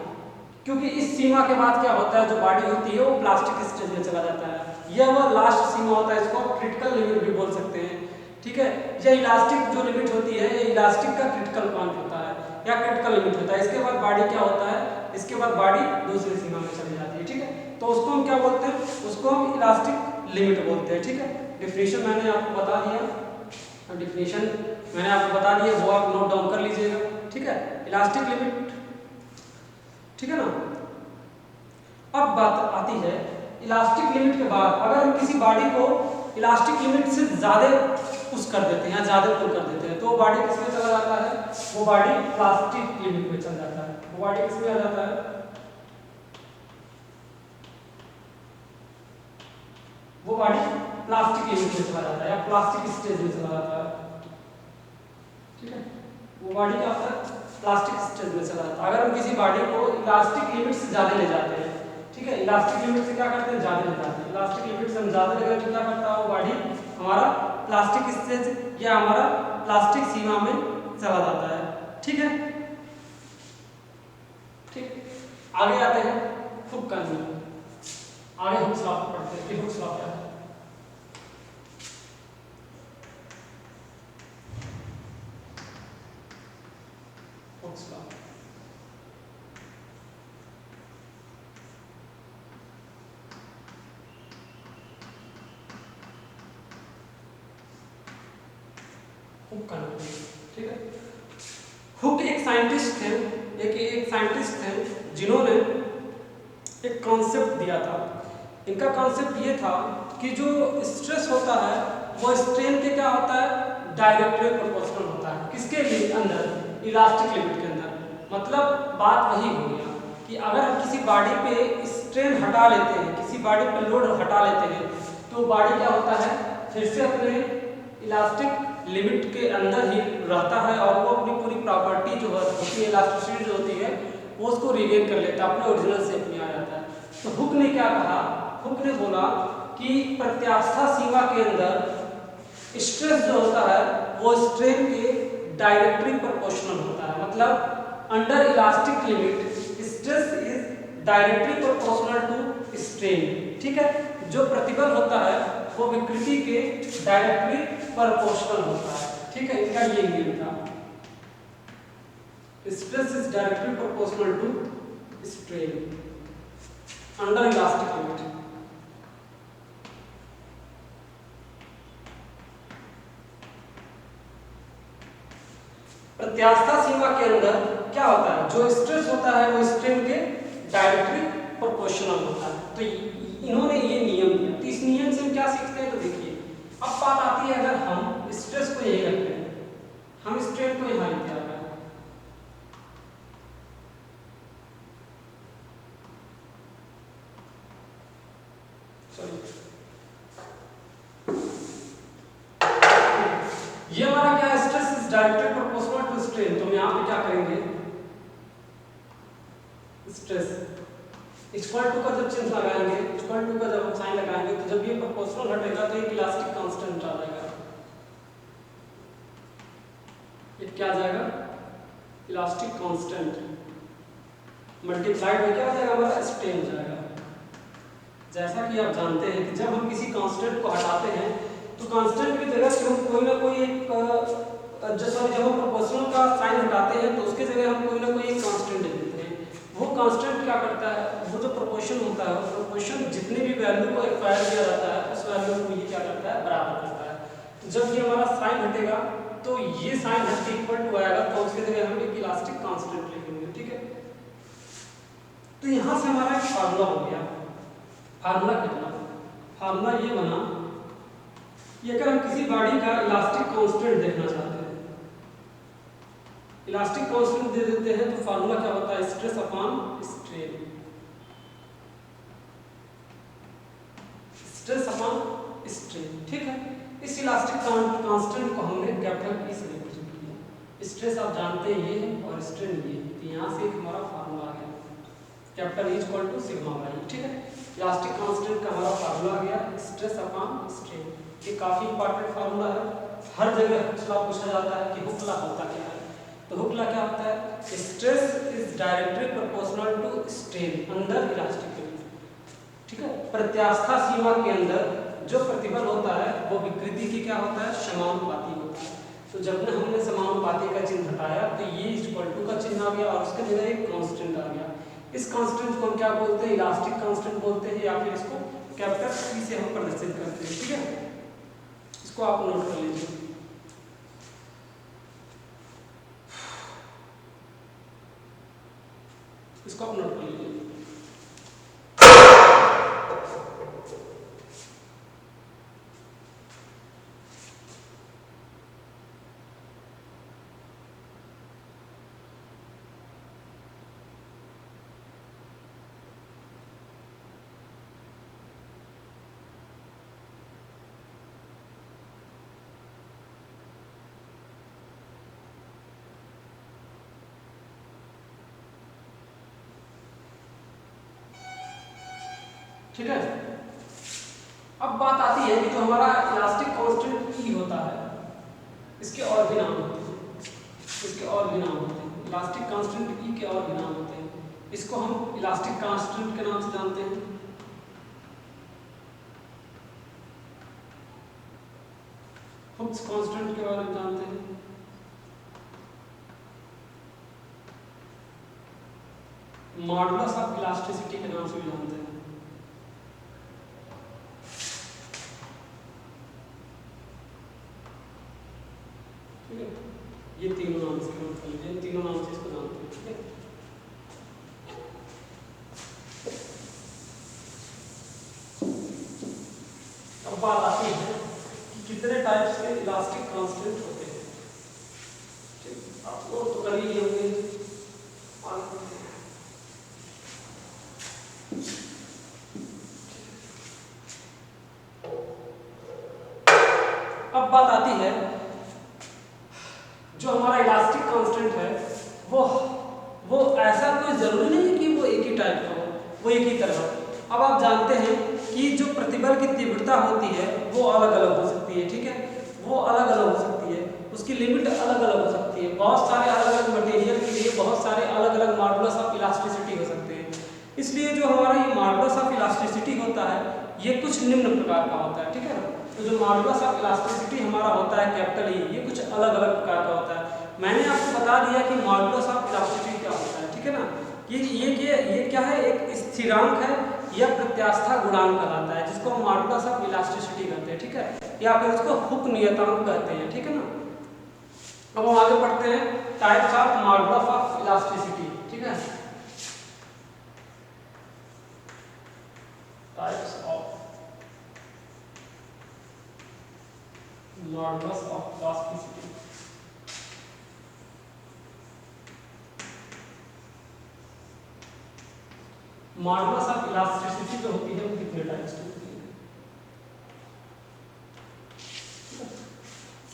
क्योंकि इस सीमा के बाद क्या होता है, जो बॉडी होती है वो प्लास्टिक स्टेज में चला जाता है। यह वह लास्ट सीमा होता है, इसको क्रिटिकल लिमिट भी बोल सकते हैं, ठीक है। यह इलास्टिक जो लिमिट होती है, ये इलास्टिक का क्रिटिकल पॉइंट होता है या क्रिटिकल लिमिट होता है। इसके बाद बॉडी क्या होता है, इसके बाद बॉडी दूसरी सीमा में चली जाती है, ठीक है। तो उसको हम क्या बोलते हैं, उसको हम इलास्टिक लिमिट बोलते हैं, ठीक है। डिफिनीशन मैंने आपको बता दिया, वो आप नोट डाउन कर लीजिएगा, ठीक है। इलास्टिक लिमिट, ठीक है ना। अब बात आती है इलास्टिक लिमिट के बाद अगर हम किसी बॉडी को इलास्टिक लिमिट से ज्यादा पुश कर देते हैं या ज्यादा पुल कर देते हैं, तो वो बॉडी किसमें चला जाता है, वो बॉडी प्लास्टिक लिमिट में चल जाता है। वो बॉडी किसमें आ जाता है, वो बॉडी प्लास्टिक लिमिट में चला जाता है या प्लास्टिक स्टेज में चला जाता है, ठीक है। वो बॉडी क्या होता है, प्लास्टिक स्टेज में चला जाता है। अगर हम किसी बॉडी को इलास्टिक लिमिट से ज्यादा ले जाते हैं, ठीक है, इलास्टिक लिमिट से क्या करते हैं, ज्यादा ले जाते हैं। इलास्टिक लिमिट से हम ज्यादा ले गए तो क्या करता है, वो बॉडी हमारा प्लास्टिक स्टेज या हमारा प्लास्टिक सीमा में चला जाता है। ठीक है, ठीक। आगे आते हैं हुक का नियम। आगे हुक्स लॉ पढ़ते हैं कि हुक्स लॉ क्या है। हुक्स लॉ हुक का नियम, ठीक है। हुक एक साइंटिस्ट थे, एक साइंटिस्ट थे जिन्होंने एक कॉन्सेप्ट दिया था। इनका कॉन्सेप्ट ये था कि जो स्ट्रेस होता है वो स्ट्रेन के क्या होता है, डायरेक्टली प्रोपोर्शनल होता है। किसके लिए? अंदर, इलास्टिक लिमिट के अंदर। मतलब बात वही हो गया कि अगर हम किसी बॉडी पे स्ट्रेन हटा लेते हैं, किसी बॉडी पे लोड हटा लेते हैं, तो बॉडी क्या होता है, फिर से अपने इलास्टिक लिमिट के अंदर ही रहता है और वो अपनी पूरी प्रॉपर्टी जो होती है, इलास्टिसिटी जो होती है, वो उसको रिगेन कर लेता है, अपने ओरिजिनल शेप में आ जाता है। तो हुक ने क्या कहा, हुक ने बोला कि प्रत्यास्था सीमा के अंदर स्ट्रेस जो होता है वो स्ट्रेन के डायरेक्टली प्रोपोर्शनल होता है। मतलब under elastic limit stress is directly proportional to strain, ठीक है। जो प्रतिबल होता है वो विकृति के डायरेक्टली प्रोपोर्शनल होता है, ठीक है। इनका ये नियम था, stress is directly proportional to strain under elastic limit. प्रत्यास्था सीमा के अंदर क्या होता है, जो स्ट्रेस होता है वो स्ट्रेन के डायरेक्टली प्रोपोर्शनल होता है। तो इन्होंने ये नियम दिया। तो इस नियम से हम क्या सीखते हैं, तो देखिए अब बात आती है, अगर हम स्ट्रेस को यही रखते हैं, हम स्ट्रेन को यहाँ लेते आ रहे हैं, ये हमारा क्या है, stress is directly proportional to strain. तो हम यहाँ पे क्या करेंगे, स्ट्रेस इक्वल टू का जब चिन्ह लगाएंगे, इक्वल टू का जब हम साइन लगाएंगे, तो जब ये प्रोपोर्शनल हटेगा तो एक इलास्टिक कांस्टेंट आ जाएगा। ये क्या आ जाएगा, इलास्टिक कांस्टेंट मल्टीप्लाइड में क्या हो जाएगा, हमारा स्ट्रेन हो जाएगा। जैसा कि आप जानते हैं कि जब हम किसी कांस्टेंट को हटाते हैं तो कांस्टेंट की जगह से हम कोई ना कोई एक जब हम प्रोपोर्शनल का साइन हटाते हैं तो उसके जगह हम कोई ना कोई एक कांस्टेंट दे देते हैं। वो कांस्टेंट क्या करता है, वो जो प्रोपोर्शन होता है, वो प्रोपोर्शन जितने भी वैल्यू को एक्वायर किया जाता है उस वैल्यू को ये क्या करता है, बराबर करता है। तो जब ये हमारा साइन हटेगा तो ये साइन हट के इक्वल टू आएगा, तो उसके जगह हम एक इलास्टिक कांस्टेंट लिखेंगे, ठीक है। तो यहाँ से हमारा एक फार्मूला हो गया। फार्मूला कितना, फार्मूला ये बना कि अगर हम किसी बॉडी का इलास्टिक कांस्टेंट देखना चाहते हैं, इलास्टिक कांस्टेंट दे देते हैं, तो फार्मूला क्या होता है, stress upon strain, stress upon strain, ठीक है। इस इलास्टिक कांस्टेंट को हमने कैपिटल ई से रिप्रेजेंट किया। स्ट्रेस आप जानते हैं ये है और स्ट्रेन ये है, तो यहाँ से एक हमारा फार्मूला आ गया, capital E equal to sigma Y, ठीक है। इलास्टिक कांस्टेंट का हमारा फार्मूला आ गया, स्ट्रेस अपॉन स्ट्रेन। ये काफी इंपॉर्टेंट फार्मूला है, हर जगह हुक लॉ पूछा जाता है कि हुक लॉ होता क्या है। तो हुक लॉ क्या होता है, stress is directly proportional to strain under elastic limit, ठीक है। प्रत्यास्था सीमा के अंदर जो प्रतिबल होता है वो विकृति की क्या होता है, समानुपाती होता है। तो जब ने हमने समानुपाती का चिन्ह हटाया तो ये इक्वल टू का चिन्ह आ गया और उसके जगह एक कांस्टेंट आ गया। इस कांस्टेंट को हम क्या बोलते हैं, इलास्टिक कांस्टेंट बोलते हैं, या फिर इसको कैपिटल ई से हम प्रदर्शित करते हैं, ठीक है। इसको आप नोट कर लीजिए। इसको आप नोट कर लीजिए। ठीक है। अब बात आती है कि जो हमारा इलास्टिक कांस्टेंट ई होता है, इसके और भी नाम होते हैं। इसके और भी नाम होते हैं। इलास्टिक कांस्टेंट ई के और भी नाम होते हैं। इसको हम इलास्टिक कांस्टेंट के नाम से जानते हैं। हुक्स कांस्टेंट के बारे में जानते हैं। मॉडुलस ऑफ इलास्टिसिटी के नाम से भी जानते हैं। ठीक है, ये तीनों नाम इसके नोट कर लीजिए, तीनों नाम से इसको जानते हैं। ठीक है, अब बात आती है कि कितने टाइप्स के इलास्टिक कांस्टेंट होते हैं। ठीक, आप लोग तो कर ही लिए होंगे। अब बात आती है जो हमारा इलास्टिक कांस्टेंट है वो ऐसा कोई जरूरी नहीं है कि वो एक ही टाइप का हो, वो एक ही तरह हो। अब आप जानते हैं कि जो प्रतिबल की तीव्रता होती है वो अलग अलग हो सकती है। ठीक है, वो अलग अलग हो सकती है, उसकी लिमिट अलग अलग हो सकती है। बहुत सारे अलग अलग मटेरियल के लिए बहुत सारे अलग अलग मॉडुलस ऑफ इलास्टिसिटी हो सकते हैं। इसलिए जो हमारा ये मॉडुलस ऑफ इलास्टिसिटी होता है ये कुछ निम्न प्रकार का होता है। ठीक है, तो जो मॉडुलस ऑफ इलास्टिसिटी हमारा होता है कैपिटल ई, ये कुछ अलग अलग प्रकार का होता है। मैंने आपको बता दिया कि मॉडुलस ऑफ इलास्टिसिटी क्या होता है। ठीक है ना, ये क्या है, एक स्थिरांक है या प्रत्यास्था गुणांक कहलाता है, जिसको हम मॉडुलस ऑफ इलास्टिसिटी कहते हैं। ठीक है, या फिर उसको हुक नियतांक कहते हैं। ठीक है ना, अब हम आगे पढ़ते हैं types of modulus of elasticity. ठीक है, types of modulus of elasticity. Modulus of elasticity जो होती है वो कितने टाइप्स की होती है।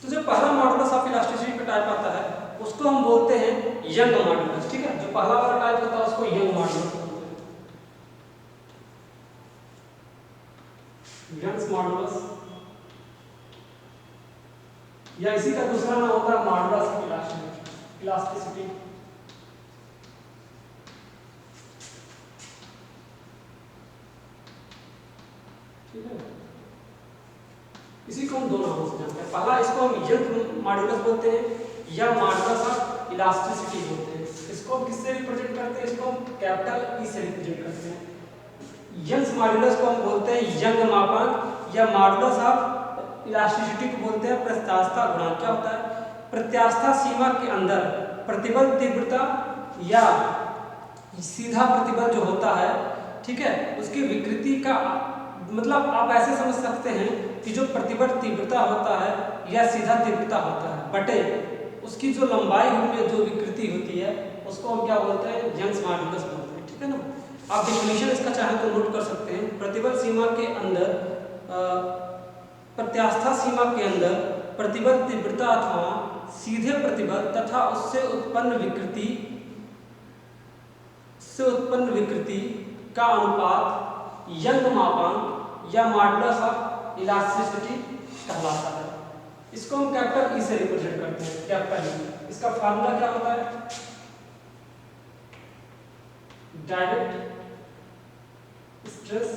तो जो पहला मॉडुलस ऑफ इलास्टिसिटी का टाइप आता है उसको हम बोलते हैं यंग मॉडुलस। ठीक है, जो पहला वाला टाइप होता है उसको यंग मॉडुलस बोलते हैं। यंग्स मॉडुलस, या इसी का दूसरा नाम होता है मॉडुलस ऑफ इलास्टिसिटी। ठीक है, इसी को हम दो नामों से जानते हैं। पहला इसको हम यंग मॉडुलस बोलते हैं या मॉडुलस ऑफ इलास्टिसिटी बोलते हैं। इसको हम किससे रिप्रेजेंट करते हैं, इसको हम कैपिटल ई से रिप्रेजेंट करते हैं। यंग्स मॉडुलस को हम बोलते हैं यंग मापांक, या मॉडुलस ऑफ इलास्टिसिटी को बोलते हैं प्रत्यास्था गुणांक। क्या होता है, प्रत्यास्था सीमा के अंदर प्रतिबल तीव्रता या सीधा प्रतिबल जो होता है, ठीक है, उसकी विकृति का मतलब आप ऐसे समझ सकते हैं कि जो प्रतिबल तीव्रता होता है या सीधा तीव्रता होता है बटे उसकी जो लंबाई में जो विकृति होती है उसको हम क्या बोलते हैं, यंग्स मॉडुलस बोलते हैं। ठीक है ना, आप डेफिनेशन इसका चाहें तो नोट कर सकते हैं। प्रतिबल सीमा के अंदर प्रत्यास्था सीमा के अंदर प्रतिबल तीव्रता अथवा सीधे प्रतिबल तथा उससे उत्पन्न विकृति का अनुपात यंग मापांक या मॉडुलस ऑफ इलास्टिसिटी कहलाता है। इसको हम कैपिटल ई से रिप्रेजेंट करते हैं, कैपिटल ई। इसका फार्मूला क्या होता है, डायरेक्ट स्ट्रेस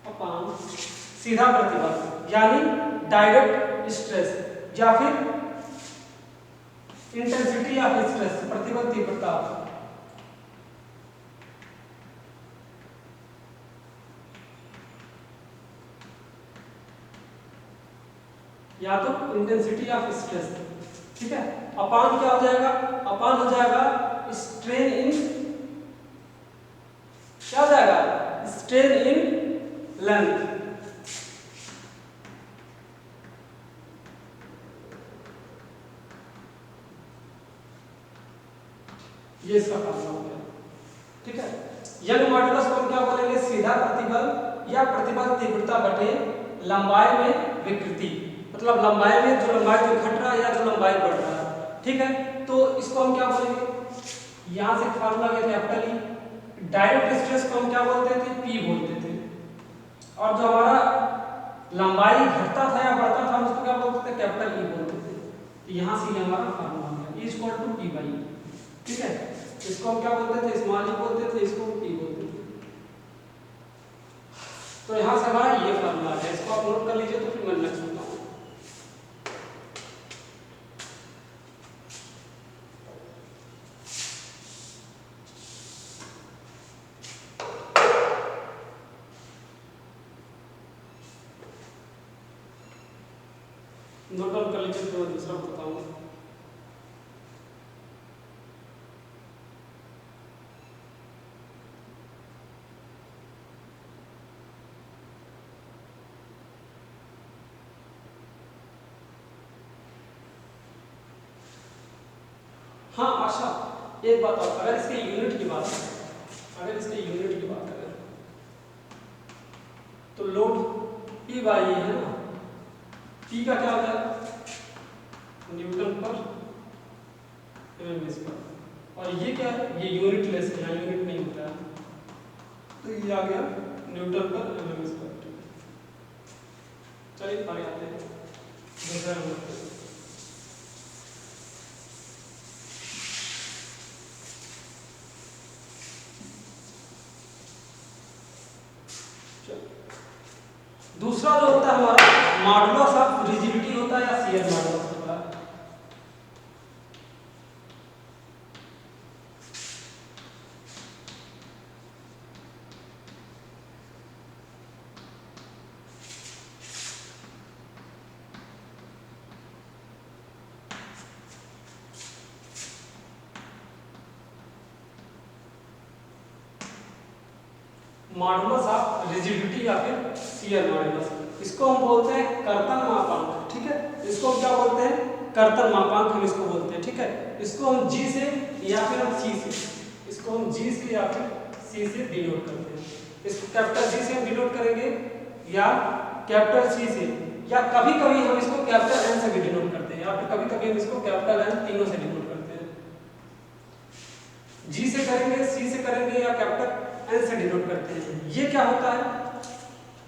अपॉन सीधा प्रतिबल, यानी डायरेक्ट स्ट्रेस या फिर इंटेंसिटी ऑफ स्ट्रेस, प्रतिबल तीव्रता, या तो इंटेंसिटी ऑफ स्ट्रेस। ठीक है, अपान क्या हो जाएगा, अपान हो जाएगा स्ट्रेन इन, क्या हो जाएगा, स्ट्रेन इन लेंथ। ये इसका फार्मूला हो गया। ठीक है, यंग मॉडुलस को हम क्या बोलेंगे, सीधा प्रतिबल या प्रतिबल तीव्रता बटे लंबाई में विकृति, मतलब लंबाई में जो लंबाई जो घट रहा है या जो लंबाई बढ़ रहा है। ठीक है, तो इसको हम क्या बोलेंगे, यहां से फार्मूला गया कैपिटल ई। डायरेक्ट स्ट्रेस को हम क्या बोलते थे, पी बोलते थे, और जो हमारा लंबाई घटता था या बढ़ता था उसको क्या बोलते थे, कैपिटल ई बोलते थे। तो यहाँ ठीक है, इसको हम क्या बोलते थे, स्मॉल ई बोलते थे, इसको पी बोलते थे। तो यहाँ से हमारा ये फार्मूला है, इसको आप नोट कर लीजिए तो फिर मैं नेक्स्ट बताऊँ। नोट डाउन कर लीजिए तो दूसरा बताऊँगा। हाँ आशा, एक बात और, अगर इसके यूनिट की बात करें, अगर इसके यूनिट की बात करें तो लोड P बाई E है ना, P का क्या होता है, न्यूटन पर mm स्क्वायर, और ये क्या है, ये यूनिट लेस है, यहाँ यूनिट नहीं होता है, तो ये आ गया न्यूटन पर mm स्क्वायर। चलिए आगे आते हैं दूसरा नंबर पे। दूसरा जो होता है हमारा मॉडुलस ऑफ रिजिडिटी होता है या शियर मॉडुलस होता है। मॉडुलस ऑफ रिजिडिटी या फिर शियर मॉडुलस, इसको हम बोलते हैं कर्तन मापांक, ठीक है, इसको हम क्या बोलते हैं, कर्तन मापांक हम इसको बोलते हैं, ठीक है, इसको हम G से या फिर हम C से, इसको हम G से या फिर C से डिनोट करते हैं। इसको कैपिटल G से हम डिनोट करेंगे या कैपिटल C से, या कभी कभी हम इसको कैपिटल N से भी डिनोट करते हैं, या फिर कभी कभी हम इसको कैपिटल N तीनों से डिनोट करते हैं। G से करेंगे, C से करेंगे या कैपिटल N से डिनोट करते हैं। ये क्या होता है,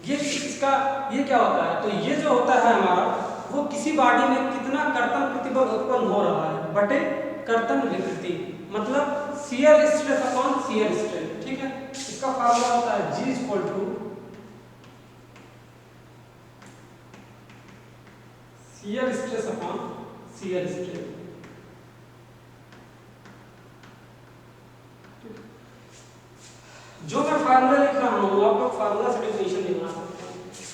ये इसका ये क्या होता है, तो ये जो होता है हमारा, वो किसी बॉडी में कितना कर्तन प्रतिबल उत्पन्न हो रहा है बटे कर्तन विकृति, मतलब shear stress upon shear strain, ठीक है। इसका फार्मूला होता है G equal to shear stress upon shear strain. जो मैं फार्मूला लिख रहा हूँ आप लोग फार्मूला से डेफिनेशन नहीं बना सकते।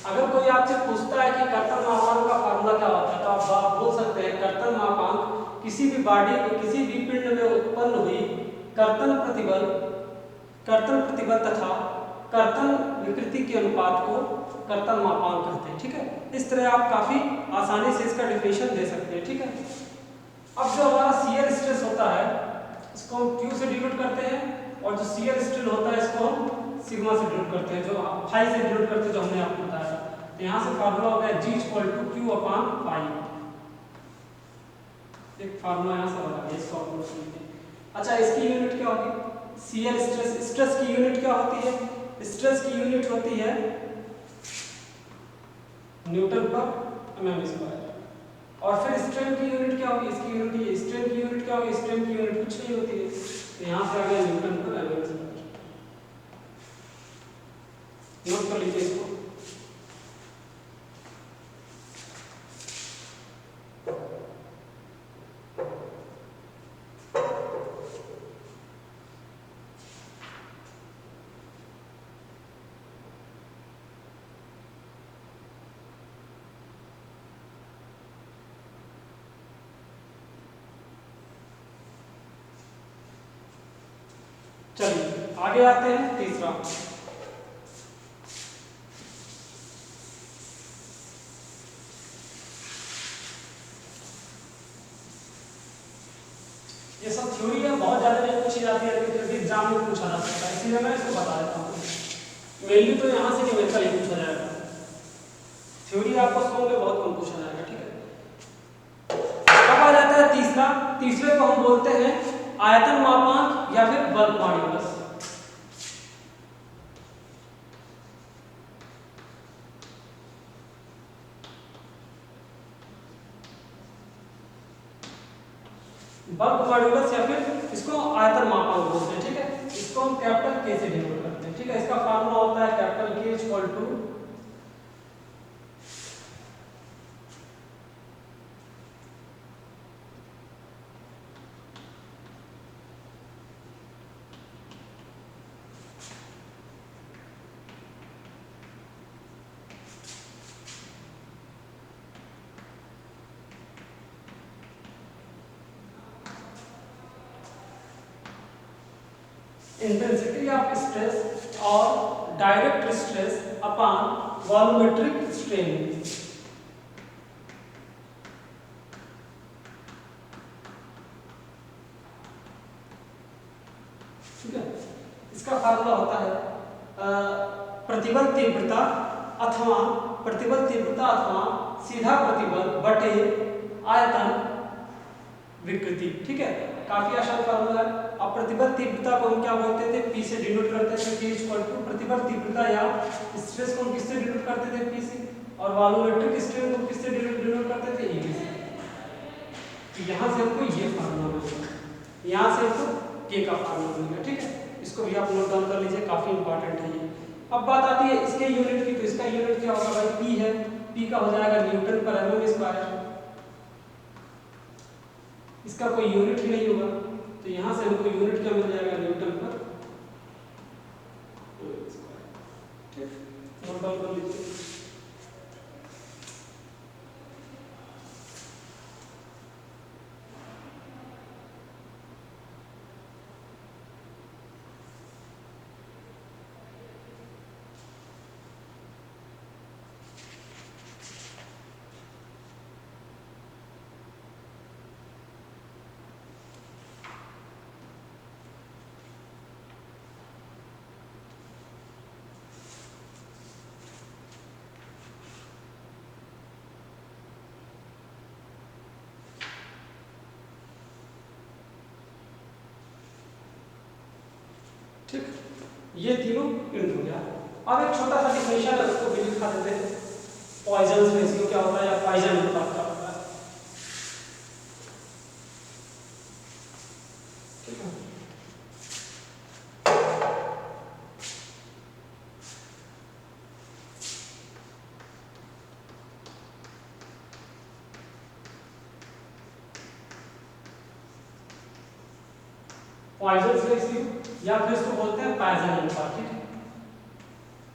अगर कोई आपसे पूछता है कि कर्तन मापांक का फार्मूला क्या होता है, तो आप बोल सकते हैं कर्तन मापांक किसी भी बॉडी में किसी भी पिंड में उत्पन्न हुई कर्तन प्रतिबल तथा कर्तन विकृति के अनुपात को कर्तन मापांक कहते हैं, ठीक है। इस तरह आप काफी आसानी से इसका डेफिनेशन दे सकते हैं, ठीक है। अब जो हमारा शियर स्ट्रेस होता है इसको हम Q से डिनोट करते हैं, और जो शियर स्ट्रेन होता है इसको हम सिग्मा से डिनोट करते हैं, जो फाई से डिनोट करते हैं, जो हमने आपको बताया। तो यहाँ से फार्मूला हो गया G equal to Q upon phi. एक फार्मूला यहाँ से बना दिया, इसको आप नोट कीजिए। अच्छा, इसकी यूनिट क्या होगी, शियर स्ट्रेस, स्ट्रेस की यूनिट क्या होती है, स्ट्रेस की यूनिट होती है न्यूटन पर mm स्क्वायर। और फिर स्ट्रेन की यूनिट क्या होगी, इसकी यूनिट ये, स्ट्रेन की यूनिट क्या होगी, स्ट्रेन की यूनिट कुछ नहीं होती है, तो यहाँ से आ गया न्यूटन पर mm स्क्वायर। नोट कर लीजिए इसको। चलिए आगे आते हैं तीसरा। ये सब थ्योरी है, बहुत ज्यादा नहीं पूछी जाती है, लेकिन फिर भी एग्जाम में पूछा जा सकता है, इसलिए मैं इसको बता देता हूँ। मेनली तो यहाँ से नहीं, मेरे पूछा जाएगा, थ्योरी आपको सौ में बहुत कम पूछा जाएगा, ठीक है। अब आ जाता है तीसरा, तीसरे को हम बोलते हैं आयतन मापांक या फिर बल्क मॉड्यूलस। बल्क मॉड्यूलस या फिर इसको आयतन मापांक बोलते हैं, ठीक है। इसको हम कैपिटल के से डिनोट करते हैं, ठीक है। इसका फार्मूला होता है कैपिटल के equal to intensity of stress और direct stress upon volumetric strain. ठीक है, इसका फार्मूला होता है प्रतिबल तीव्रता अथवा सीधा प्रतिबल बटे आयतन विकृति। ठीक है, काफी आसान फार्मूला है। अब प्रतिबल तीव्रता को हम क्या बोलते थे, पी से डिनोट करते थे, पी इक्वल टू प्रतिबल तीव्रता या स्ट्रेस को हम किससे डिनोट करते थे, पी से, और वॉल्यूमेट्रिक स्ट्रेन को किससे डिनोट करते थे, ई से। तो यहाँ से हमको ये फार्मूला मिलेगा, यहाँ से हमको के का फार्मूला मिलेगा। ठीक है, इसको भी आप नोट डाउन कर लीजिए, काफी इंपॉर्टेंट है ये। अब बात आती है इसके यूनिट की, तो इसका यूनिट क्या होगा भाई, पी है, पी का हो जाएगा न्यूटन पर एमएम स्क्वायर। इसका कोई यूनिट ही नहीं होगा, तो यहां से हमको यूनिट क्या मिल जाएगा, न्यूटन पर स्क्वायर। ठीक, नोट डाउन कर लीजिए। ठीक, ये तीनों यूनिट हो गया। अब एक छोटा सा डिफिनेशन है, उसको भी लिखा देते हैं। पॉइजन रेशियो क्या होता है, या पॉइजन अनुपात क्या होता है। ठीक है, पॉइजन रेशियो या फिर इसको बोलते हैं पॉइजन अनुपात। ठीक है,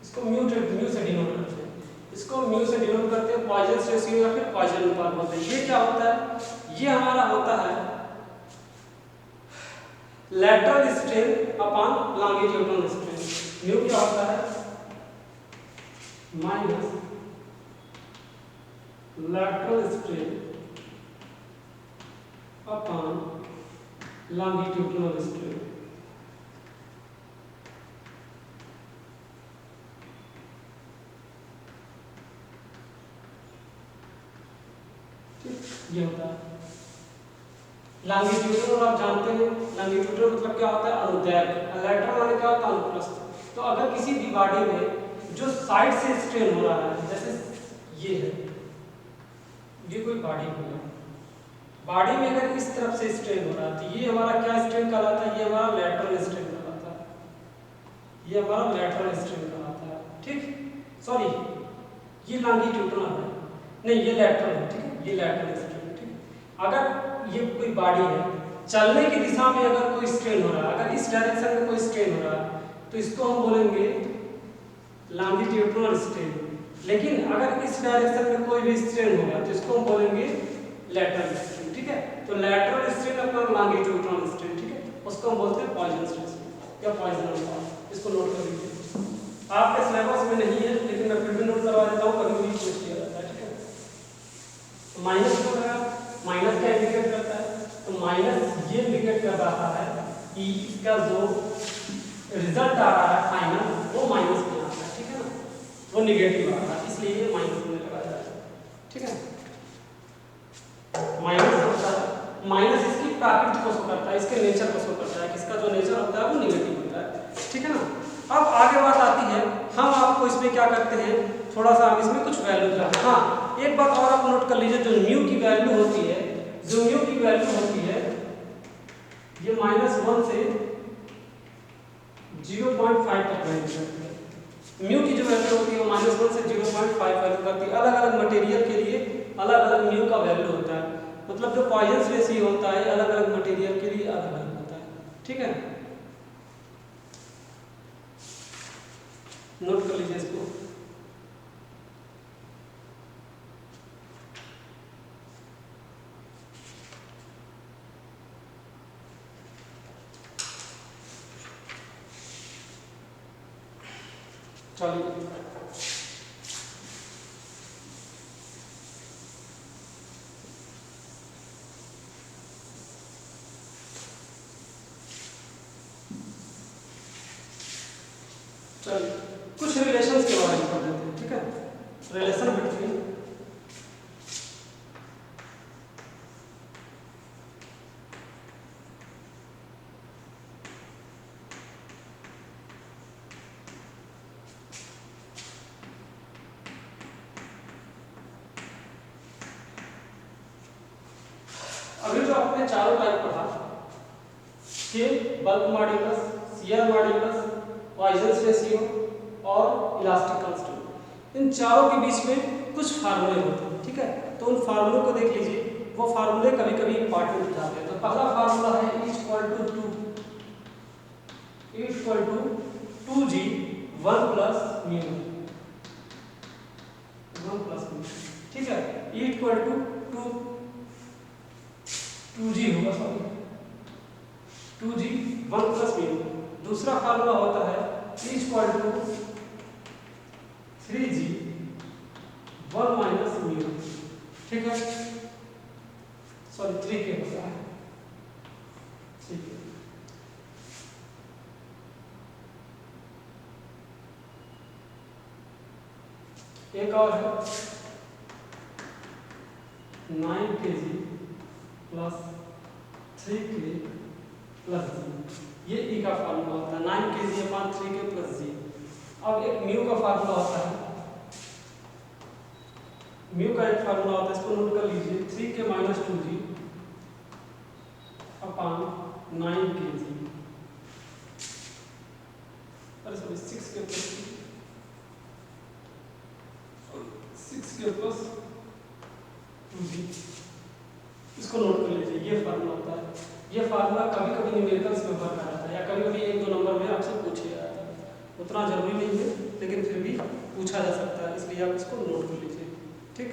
इसको म्यू से डिनोट करते हैं, इसको म्यू से डिनोट करते हैं, पॉइजन रेशियो या फिर पॉइजन अनुपात बोलते हैं। ये क्या होता है, ये हमारा होता है lateral strain upon longitudinal strain. Mu क्या होता है, minus lateral strain upon longitudinal strain. ये होता है लॉन्गिट्यूडिनल। आप जानते हैं लॉन्गिट्यूडिनल मतलब क्या होता है, अनुदैर्घ्य। लैटरल माने क्या होता है, अनुप्रस्थ। तो अगर किसी भी बॉडी में जो साइड से स्ट्रेन हो रहा है, जैसे ये है, ये कोई बॉडी हो गया, बॉडी में अगर इस तरफ से स्ट्रेन हो रहा है, तो ये हमारा क्या स्ट्रेन कहलाता है, ये हमारा लैटरल स्ट्रेन कहलाता है, ये हमारा लैटरल स्ट्रेन कहलाता है। ठीक, सॉरी ये लॉन्गिट्यूडिनल है, नहीं ये लैटरल है। ठीक है, ये लैटरल स्ट्रेन। अगर ये कोई बॉडी है, चलने की दिशा में अगर कोई स्ट्रेन हो रहा है, अगर इस डायरेक्शन में कोई स्ट्रेन हो रहा है, तो इसको हम बोलेंगे लॉन्गिट्यूडिनल स्ट्रेन। लेकिन अगर इस डायरेक्शन में कोई भी स्ट्रेन होगा, तो इसको हम बोलेंगे लैटरल स्ट्रेन। ठीक है, तो लैटरल स्ट्रेन अपना लॉन्गिट्यूडिनल स्ट्रेन। ठीक है, उसको हम बोलते हैं पॉइजन स्ट्रेन या पॉइजन अनुपात। इसको नोट कर लीजिए, आपके सिलेबस में नहीं है, लेकिन मैं फिर भी नोट करवा देता हूँ, कभी भी पूछ लिया जाता है। ठीक है, माइनस को लगा, माइनस क्या इंडिकेट करता है, तो माइनस ये इंडिकेट कर रहा है कि इसका जो रिजल्ट आ रहा है फाइनल, वो माइनस में आ रहा है। ठीक है ना, वो निगेटिव आ रहा है, इसलिए ये माइनस में लगाया जाता है। ठीक है, माइनस होता है, माइनस इसकी प्रकृति को शो करता है, इसके नेचर को शो करता है, किसका जो नेचर होता है वो निगेटिव होता है। ठीक है ना, अब आगे बात आती है, हम आपको इसमें क्या करते हैं, थोड़ा सा हम इसमें कुछ वैल्यू करते हैं। हाँ, एक बात और आप नोट कर लीजिए, जो म्यू की वैल्यू होती है, जो म्यू की वैल्यू होती है, -1 से 0.5 तक वैल्यू करती है। म्यू की जो वैल्यू होती है वो -1 से 0.5 वैल्यू करती है। अलग अलग मटेरियल के लिए अलग अलग म्यू का वैल्यू होता है, मतलब जो पॉइजंस रेशियो होता है अलग अलग मटेरियल के लिए अलग अलग होता है। ठीक है, नोट कर लीजिए इसको। चलिए कुछ रिलेशंस के बारे में पढ़ लेते हैं। ठीक है, रिलेशन बिटवीन अभी जो आपने चारों टाइप पढ़ा कि bulk modulus, shear modulus, Poisson's ratio और इलास्टिक कांस्टेंट, इन चारों के बीच में कुछ फार्मूले होते हैं। ठीक है, तो उन फार्मूलों को देख लीजिए। वो फार्मूले कभी कभी इंपॉर्टेंट हो जाते हैं। तो पहला फार्मूला है E = 2G 1 + μ। ठीक है, E = 2G होगा, सॉरी 2G 1 + μ। दूसरा फार्मूला होता है E = 3G 1 - μ। ठीक है, सॉरी 3K होता है। ठीक है, एक और है 9 kg + 3K + G। ये E का फार्मूला होता है, 9 kg / 3K + G। अब एक म्यू का फार्मूला होता है। म्यू का एक फार्मूला होता है, इसको नोट कर लीजिए। 3K - 2G / 9 kg, अरे सॉरी 6K + 2G। इसको नोट कर लीजिए, ये फार्मूला होता है। ये फार्मूला कभी कभी न्यूमेरिकल्स में भर रहा था, या कभी कभी 1-2 नंबर में आपसे पूछे जाता है। उतना जरूरी नहीं है, लेकिन फिर भी पूछा जा सकता है, इसलिए आप इसको नोट कर लीजिए। ठीक,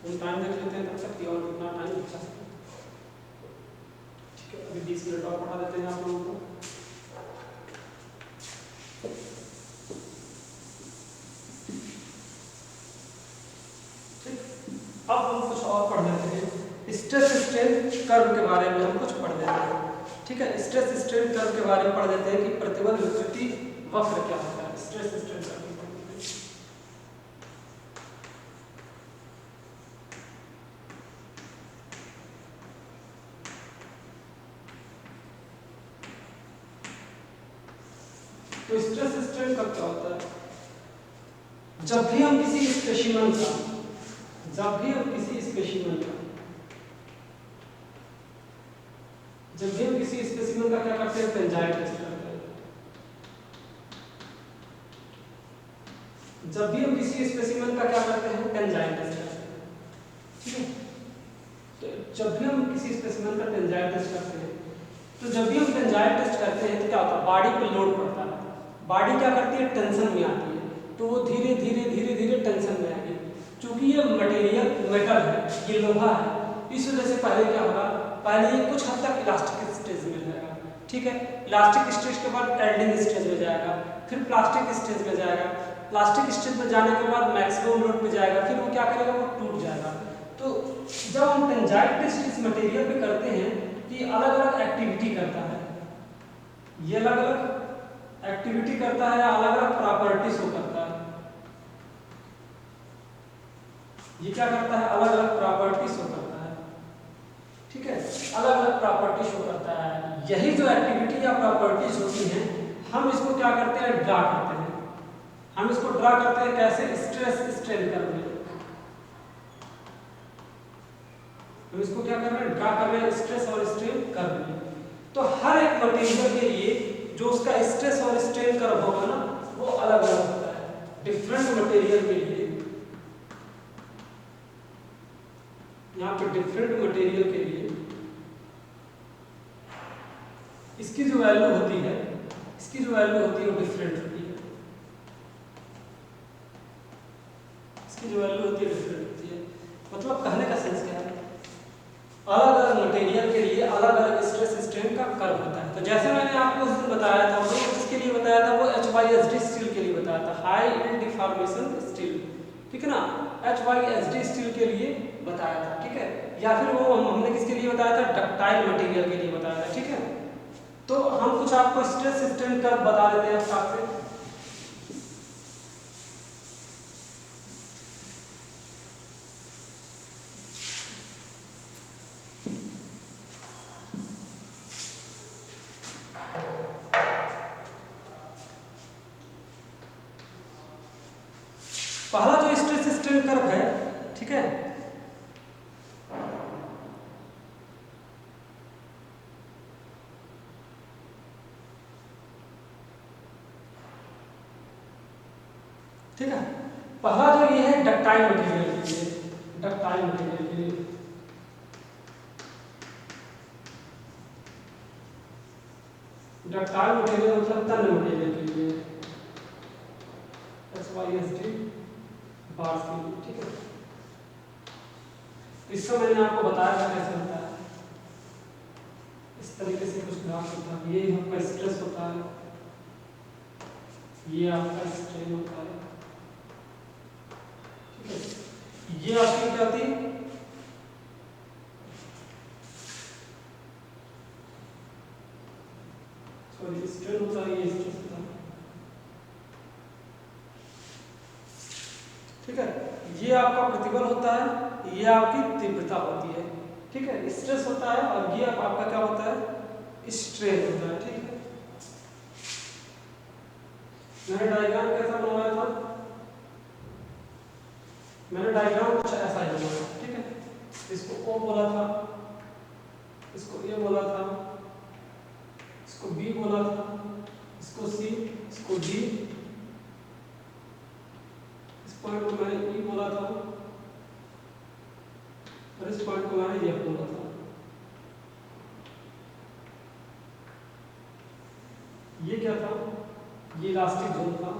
हम टाइम देख लेते हैं तब तक कि और कितना टाइम बचा सकते हैं। ठीक है, अभी 20 मिनट और पढ़ा देते हैं आप लोगों को। अब हम कुछ और पढ़ लेते हैं। स्ट्रेस स्ट्रेन कर्व के बारे में हम कुछ पढ़ लेते हैं। ठीक है, स्ट्रेस स्ट्रेन कर्व के बारे में पढ़ लेते हैं कि प्रतिबल विकृति वक्र क्या होता है। स्ट्रेस स्ट्रेन कर्व तो स्ट्रेस स्ट्रेन कर्व क्या होता है? जब भी हम किसी स्पेसिमेन का जब भी हम किसी स्पेसिमेन का क्या करते हैं, टेंजाइल टेस्ट करते हैं। जब भी हम किसी स्पेसिमेन का क्या करते हैं, टेंजाइल टेस्ट करते हैं। ठीक है, तो जब भी हम किसी स्पेसिमेन का टेंजाइल टेस्ट करते हैं, तो जब भी हम टेंजाइल टेस्ट करते हैं तो क्या होता है, बॉडी पे लोड पड़ता है। बॉडी क्या करती है, टेंशन में आती है, तो वो धीरे धीरे टेंशन में आएगी। क्योंकि ये मटेरियल मेटल है, ये लोहा है, इस वजह से पहले क्या होगा, पहले ये कुछ हद तक इलास्टिक स्टेज में जाएगा। ठीक है, इलास्टिक स्टेज के बाद एल्डिंग स्टेज में जाएगा, फिर प्लास्टिक स्टेज में जाएगा। प्लास्टिक स्टेज में जाने के बाद मैक्सिमम लोड पे जाएगा, फिर वो क्या करेगा, वो टूट जाएगा। तो जब हम टेंजाइल टेस्ट इस मटेरियल पे करते हैं कि अलग अलग एक्टिविटी करता है, ये अलग अलग एक्टिविटी करता है, अलग अलग प्रॉपर्टी शो करता है। ये क्या करता है, अलग अलग प्रॉपर्टी शो करता है। ठीक है, अलग अलग प्रॉपर्टी शो करता है। यही जो एक्टिविटी या प्रॉपर्टीज होती हैं, हम इसको क्या करते हैं, ड्रा करते हैं। हम इसको ड्रा करते हैं कैसे, स्ट्रेस स्ट्रेन कर्व में। हम इसको क्या कर रहे हैं, ड्रा कर रहे हैं, स्ट्रेस और स्ट्रेन कर्व में। तो हर एक मटेरियल के लिए जो उसका स्ट्रेस और स्ट्रेन कर्व होगा ना वो अलग अलग होता है। डिफरेंट मटेरियल के लिए, यहाँ पे डिफरेंट मटेरियल के लिए इसकी जो वैल्यू होती है, इसकी जो वैल्यू होती है वो डिफरेंट होती है, इसकी जो वैल्यू होती है डिफरेंट होती है। मतलब कहने का सेंस क्या है, अलग अलग मटेरियल के लिए अलग अलग स्ट्रेस स्ट्रेन का कर्व होता है। तो जैसे मैंने आपको उस दिन बताया था, वो किसके लिए बताया था, वो HYSD स्टील के लिए बताया था, हाई यील्ड डिफॉर्मेशन स्टील, ठीक है ना, HYSD स्टील के लिए बताया था, ठीक है। या फिर वो हमने किसके लिए बताया था, डक्टाइल मटेरियल के लिए बताया था, ठीक है। तो हम कुछ आपको स्ट्रेस स्ट्रेन कर्व बता देते हैं साथ से। पहला जो स्ट्रेस स्ट्रेन कर्व है, ठीक है, ठीक है, पहला जो ये है डक्टाइल मटेरियल के लिए, डक्टाइल मटेरियल के लिए, डक्टाइल मटेरियल मतलब तन्य मटेरियल के लिए, HYSD बार्स के लिए, ठीक है। इससे मैंने आपको बताया था कैसे होता है, इस तरीके से कुछ ग्राफ होता है, ये आपका स्ट्रेस होता है, ये आपका स्ट्रेन होता है, ठीक है। ये आपकी क्या होती है, सॉरी स्ट्रेन होता है, ये स्ट्रेस होता है, ठीक है। ये आपका प्रतिबल होता है, ये आपकी तीव्रता होती है, ठीक है। स्ट्रेस होता है और ये आपका क्या होता है, स्ट्रेन होता है, ठीक है। मैंने डायग्राम कैसा बनाया था, मैंने डायग्राम कुछ ऐसा ही बनाया, ठीक है। इसको O बोला था, इसको A बोला था, इसको B बोला था, इसको C, इसको D, इस पॉइंट को मैंने E बोला था और इस पॉइंट को मैंने F बोला था। ये क्या था, ये इलास्टिक जोन था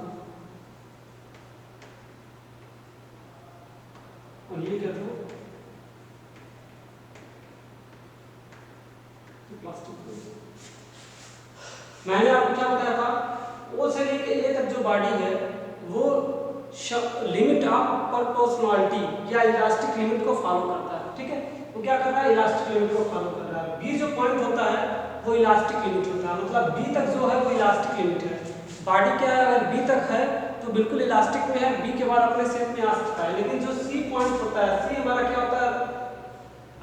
और ये क्या था, प्लास्टिक। मैंने आपको क्या बताया था, ओ से लेके ए तक जो बॉडी है वो लिमिट ऑफ प्रोपोर्शनलिटी या इलास्टिक लिमिट को फॉलो करता है, ठीक है। वो क्या कर रहा है, इलास्टिक लिमिट को फॉलो कर रहा है। बी जो पॉइंट होता है वो इलास्टिक लिमिट होता है, मतलब बी तक जो है वो इलास्टिक लिमिट है। बॉडी क्या है, अगर बी तक है तो बिल्कुल इलास्टिक में है, बी के बाद अपने शेप में आ सकता है। लेकिन जो सी पॉइंट होता है, सी हमारा क्या होता है,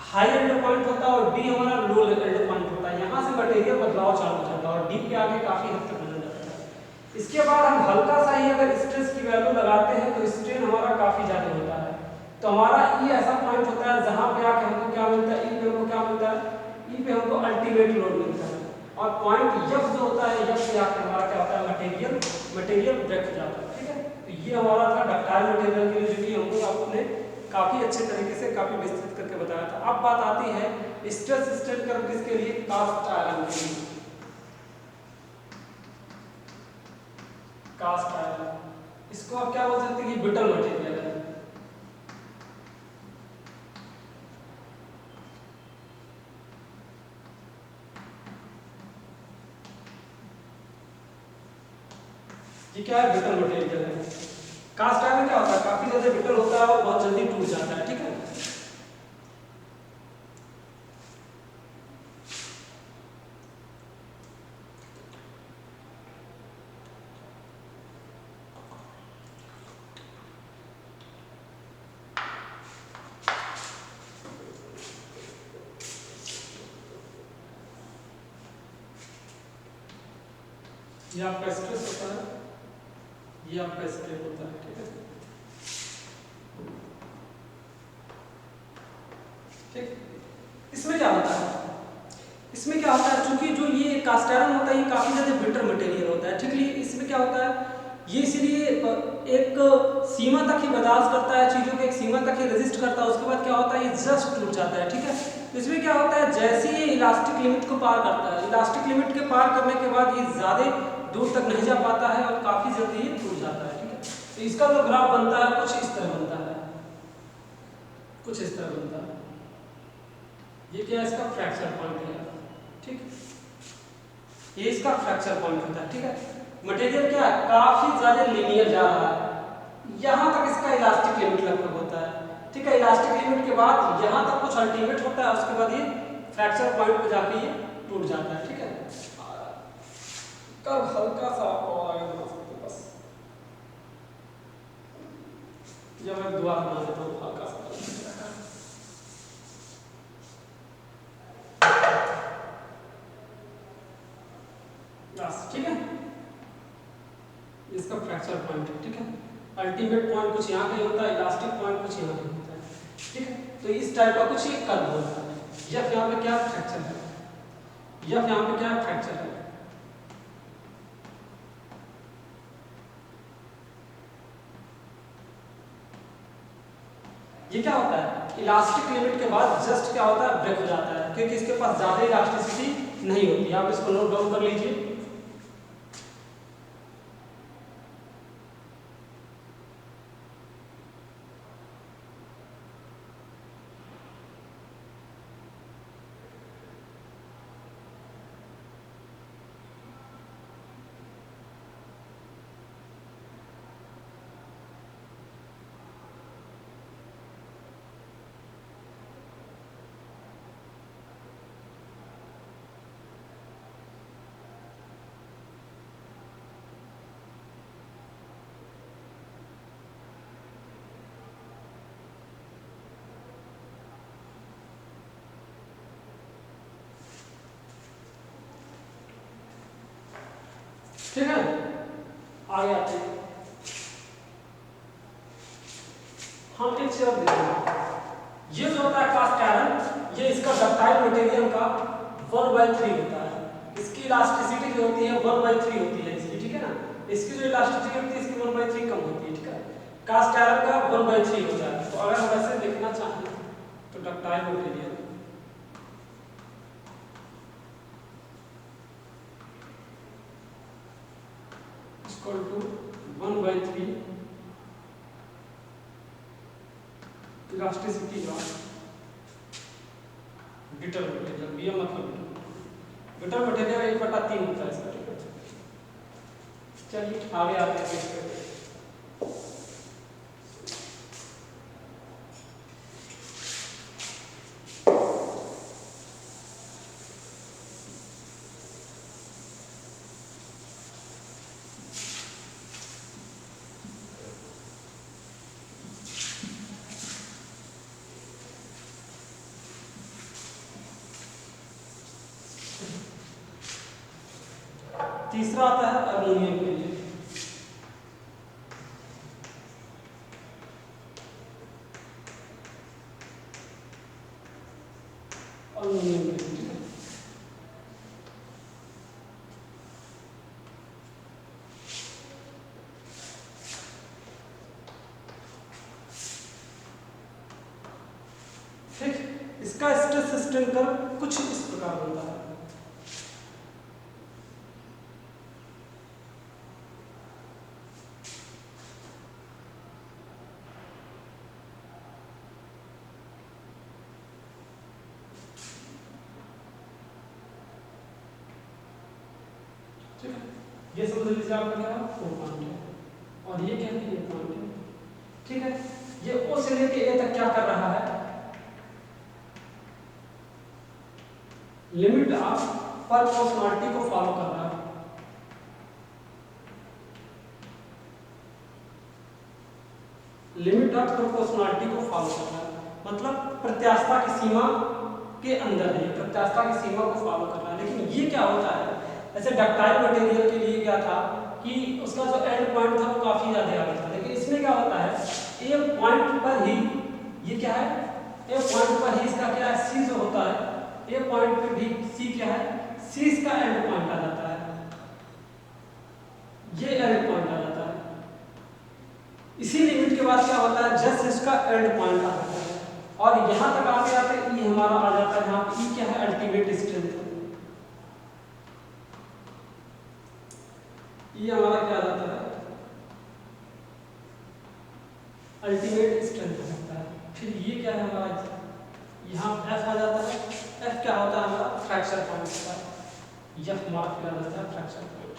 हाई एल्डो पॉइंट होता है और डी हमारा लो एल्डो पॉइंट होता है। यहाँ से मटेरियल बदलाव चालू हो जाता है और डी के आगे काफी हद तक बदल जाता है। इसके बाद हम हल्का सा ही अगर स्ट्रेस की वैल्यू लगाते हैं तो स्ट्रेन हमारा काफी ज्यादा होता है। तो हमारा ई ऐसा पॉइंट होता है जहां पे आके हमको क्या मिलता है, ई पे हमको क्या मिलता है, ई पे हमको अल्टीमेट लोड मिलता है। और पॉइंट एफ जो होता है, एफ से आके हमारा क्या होता है, मटेरियल ब्रेक हो जाता है, ठीक है। तो ये हमारा था डक्टाइल मटेरियल के लिए, जो कि हमको आपने काफी अच्छे तरीके से काफी विस्तृत करके बताया था। अब बात आती है स्ट्रेस स्ट्रेन कर्व किसके लिए, कास्ट आयरन के लिए। कास्ट आयरन, इसको आप क्या बोल सकते हैं, ब्रिटल मटेरियल है। ये क्या है, ब्रिटल मटेरियल है। कास्ट आयरन क्या होता है, काफी ज्यादा ब्रिटल होता है और बहुत जल्दी टूट जाता है, ठीक है। ये आपका स्ट्रेस होता है, ये आपका स्ट्रेन होता है, ठीक है। ठीक, इसमें क्या होता है, इसमें क्या होता है, चूंकि जो ये कास्ट आयरन होता है ये काफी ज्यादा ब्रिटल मटेरियल होता है, ठीक है। इसमें क्या होता है, ये इसलिए एक सीमा तक ही बर्दाश्त करता है, चीजों के एक सीमा तक ही रेजिस्ट करता है, उसके बाद क्या होता है ये जस्ट टूट जाता है, ठीक है। इसमें क्या होता है, जैसे ही इलास्टिक लिमिट को पार करता है, इलास्टिक लिमिट के पार करने के बाद ये ज्यादा दूर तक नहीं जा पाता है और काफी जल्दी ये टूट जाता है, ठीक है। तो इसका जो ग्राफ बनता है कुछ इस तरह बनता है, कुछ इस तरह बनता है। ये क्या है, इसका फ्रैक्चर पॉइंट है, ठीक, ये इसका फ्रैक्चर पॉइंट होता है, ठीक है। मटेरियल क्या है, काफी ज्यादा लीनियर जा रहा है, यहां तक इसका इलास्टिक लिमिट लगभग होता है, ठीक है। इलास्टिक लिमिट के बाद यहां तक कुछ अल्टीमेट होता है, उसके बाद ये फ्रैक्चर पॉइंट पे जाके ये टूट जाता है, ठीक है। कब हल्का सा और आगे बना सकते बस, जब मैं दोबारा बना देता हूँ हल्का सा बस, ठीक है। इसका फ्रैक्चर पॉइंट है, ठीक है। अल्टीमेट पॉइंट कुछ यहाँ पे होता है, इलास्टिक पॉइंट कुछ यहाँ पे होता है, ठीक है। तो इस टाइप का कुछ एक कर्व होता है। यह यहाँ पे क्या फ्रैक्चर है, यह यहाँ पे क्या फ्रैक्चर है, ये क्या होता है, इलास्टिक लिमिट के बाद जस्ट क्या होता है, ब्रेक हो जाता है, क्योंकि इसके पास ज्यादा इलास्टिसिटी नहीं होती। आप इसको नोट डाउन कर लीजिए। ठीक है, आगे आते हैं। हम एक चीज और देखेंगे, ये जो होता है कास्ट आयरन, ये इसका डक्टाइल मटेरियल का 1/3 होता है। इसकी इलास्टिसिटी जो होती है 1/3 होती है इसकी, ठीक है ना। इसकी जो इलास्टिसिटी होती है इसकी 1/3 कम होती है, ठीक है। कास्ट आयरन का 1/3 होता है। तो अगर हम ऐसे देखना चाहें तो ductile material equal to 1/3 elasticity का ब्रिटल मटेरियल, बीएम मतलब ब्रिटल मटेरियल 1/3 होता है इसका, ठीक है। चलिए आगे आते हैं। तीसरा आता है अल्युमिनियम के लिए। अल्युमिनियम के लिए ठीक, इसका स्ट्रेस सिस्टम का कुछ इस प्रकार बनता है। ये समझ लीजिए आपका क्या पॉइंट है और ये क्या है, ये पॉइंट है, ठीक है। ये ओ से लेके ए तक क्या कर रहा है, लिमिट ऑफ प्रोपोर्शनलिटी को फॉलो कर रहा है। लिमिट ऑफ प्रोपोर्शनलिटी को फॉलो कर रहा है, मतलब प्रत्यास्थता की सीमा के अंदर है, प्रत्यास्थता की सीमा को फॉलो कर रहा है। लेकिन ये क्या होता है, ऐसे डक्टाइल मटेरियल के लिए क्या था कि उसका जो एंड पॉइंट था वो काफी ज्यादा आगे था। लेकिन इसमें क्या होता है, ए पॉइंट पर ही ये क्या है, ए पॉइंट पर ही इसका इसका क्या है, सी जो होता है ए पॉइंट पे भी सी क्या है, सी इसका एंड पॉइंट आ जाता है, ये एंड पॉइंट आ जाता है। इसी लिमिट के बाद क्या होता है, जस्ट इसका एंड पॉइंट आ जाता है और यहां तक आते आते ई हमारा आ जाता है, जहां पे ई क्या है, अल्टीमेट स्ट्रेंथ। ये हमारा क्या आ जाता है, अल्टीमेट स्ट्रेंथ हो जाता है। फिर ये क्या है हमारा, यहाँ एफ आ जाता है, एफ क्या होता है हमारा, फ्रैक्चर पॉइंट होता है, एफ हमारा क्या आ जाता है, फ्रैक्चर पॉइंट।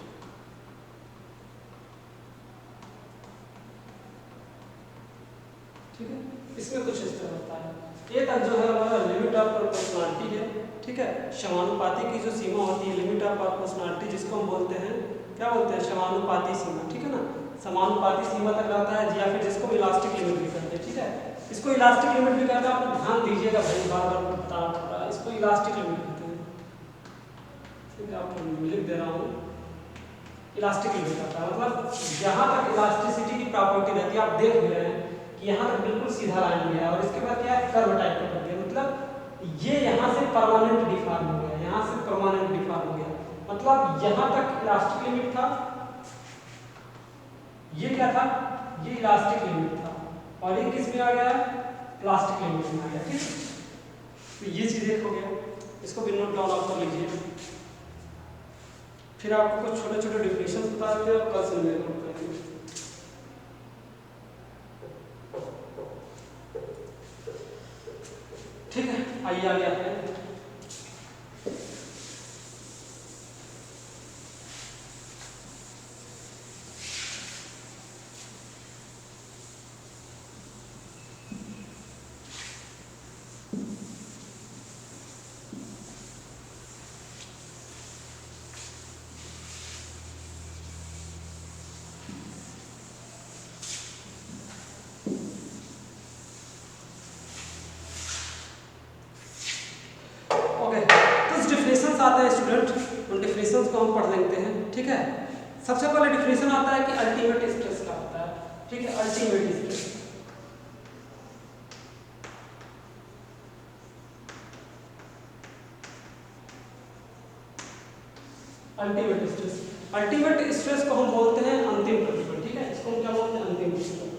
ठीक है, इसमें कुछ इस तरह होता है। ये तक जो है हमारा लिमिट ऑफ प्रोपोर्शनैलिटी है। ठीक है, समानुपाती की जो सीमा होती है, लिमिट ऑफ प्रोपोर्शनैलिटी, जिसको हम बोलते हैं, क्या बोलते हैं, समानुपाती सीमा। ठीक है ना, समानुपाती सीमा तक रहता है, या फिर जिसको इलास्टिक लिमिट भी कहते हैं। ठीक है, इसको इलास्टिक लिमिट भी कहते हैं, आप ध्यान दीजिएगा भाई, बार बार बताना पड़ रहा है, इसको इलास्टिक लिमिट कहते हैं। ठीक है, आपको लिख दे रहा हूँ, इलास्टिक लिमिट आता है, मतलब जहाँ तक इलास्टिसिटी की प्रॉपर्टी रहती है, आप देख भी रहे हैं कि यहाँ तक बिल्कुल सीधा लाइन गया और इसके बाद क्या है, कर्व टाइप का बन गया, मतलब ये यहाँ से परमानेंट डिफॉर्म हो गया, यहाँ से परमानेंट डिफॉर्म हो गया, मतलब यहाँ तक इलास्टिक लिमिट था, ये क्या था, ये इलास्टिक लिमिट था, और ये किस में आ गया, प्लास्टिक लिमिट में आ गया। ठीक, तो ये चीज एक हो गया, इसको भी नोट डाउन आप कर लीजिए। फिर आपको कुछ छोटे छोटे डेफिनेशन बता देंगे और कल से नोट करेंगे। ठीक है, आइए आगे आते हैं। आते हैं स्टूडेंट, उन डेफिनेशंस को हम पढ़ लेते हैं। ठीक है, सबसे पहले डेफिनेशन आता है कि अल्टीमेट स्ट्रेस का होता है। ठीक है, ultimate stress, ultimate stress, ultimate stress को हम बोलते हैं अंतिम प्रतिबल। ठीक है, इसको हम क्या बोलते हैं, अंतिम प्रतिबल।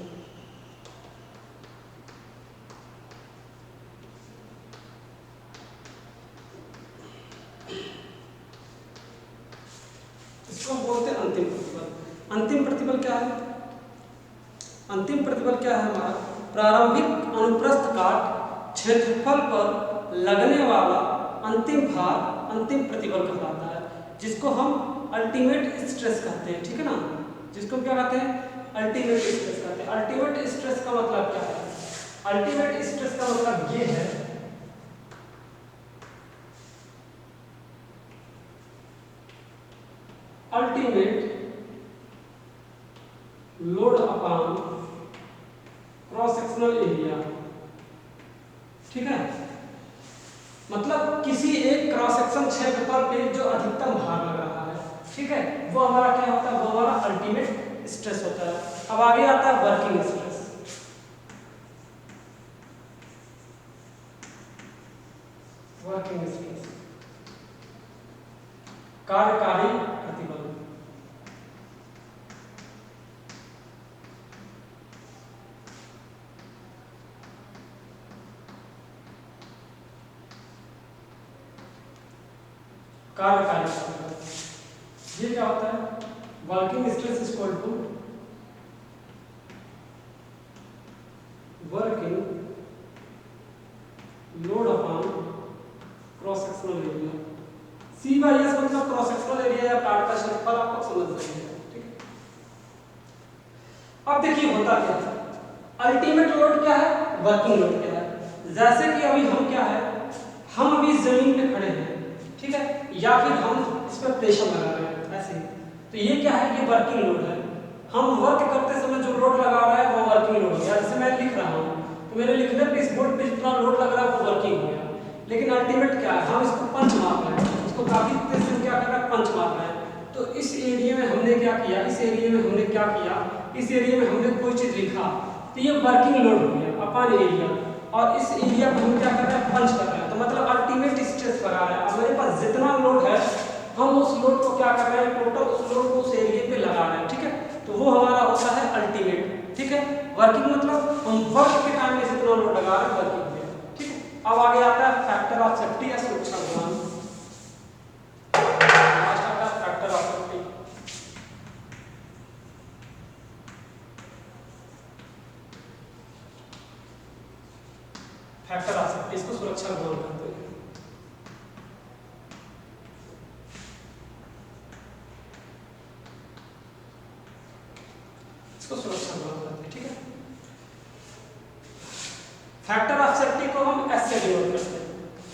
अंतिम प्रतिबल क्या है, अंतिम प्रतिबल क्या है हमारा, प्रारंभिक अनुप्रस्थ काट क्षेत्रफल पर लगने वाला अंतिम भार अंतिम प्रतिबल कहलाता है, जिसको हम अल्टीमेट स्ट्रेस कहते हैं। ठीक है ना, जिसको क्या कहते हैं, अल्टीमेट स्ट्रेस कहते हैं। अल्टीमेट स्ट्रेस का मतलब क्या है, अल्टीमेट स्ट्रेस का मतलब ये है, ultimate load upon cross sectional area. ठीक है, मतलब किसी एक क्रॉस सेक्शन क्षेत्रफल पे जो अधिकतम भार लग रहा है, ठीक है, वो हमारा क्या होता है, वो हमारा अल्टीमेट स्ट्रेस होता है। अब आगे आता है वर्किंग स्ट्रेस। वर्किंग स्ट्रेस कार्यकारी प्रतिबल। कार्यकारी प्रतिबल ये क्या होता है, working stress is equal to working load upon cross sectional area. C by S मतलब क्रॉस सेक्शनल एरिया या काट का क्षेत्रफल, आपको समझ जाएंगे। ठीक है, अब देखिए होता क्या है, अल्टीमेट लोड क्या है, वर्किंग लोड क्या है। जैसे कि अभी हम क्या है, हम अभी जमीन पे खड़े हैं, ठीक है, या फिर हम इस पर प्रेशर लगा रहे हैं ऐसे, तो ये क्या है, ये वर्किंग लोड है। हम वर्क करते समय जो लोड लगा रहा है वो वर्किंग लोड हो गया। जैसे मैं लिख रहा हूँ तो मेरे लिखने पे इस बोर्ड पे जितना लोड लग रहा है वो वर्किंग हो गया। लेकिन अल्टीमेट क्या है, हम इसको पंच माप रहे हैं, इसको काफी तेज से क्या कर रहे हैं, पंच माप रहे हैं। तो इस एरिया में हमने क्या किया, इस एरिया में हमने क्या किया, इस एरिया में हमने कोई चीज लिखा, तो ये वर्किंग लोड हो गया अपॉन एरिया। और इस एरिया को हम क्या कर रहे हैं, पंच कर रहे हैं, तो मतलब अल्टीमेट स्ट्रेस लगा रहे हैं। अब मेरे पास जितना लोड है हम उस लोड को क्या कर रहे हैं, टोटल उस लोड को उस एरिया पे लगा रहे हैं, ठीक है, तो वो हमारा होता है अल्टीमेट, ठीक है। वर्किंग मतलब हम वर्क के टाइम में जितना लोड लगा रहे हैं वर्किंग पे, ठीक है। अब आगे आता है फैक्टर ऑफ सेफ्टी या सुरक्षा गुणांक। लास्ट आता है factor of safety. Factor of safety, इसको सुरक्षा गुणांक कहते हैं। इसको सुरक्षा गुणांक कहते हैं, ठीक है। फैक्टर ऑफ सेफ्टी को हम एस से डिनोट करते हैं,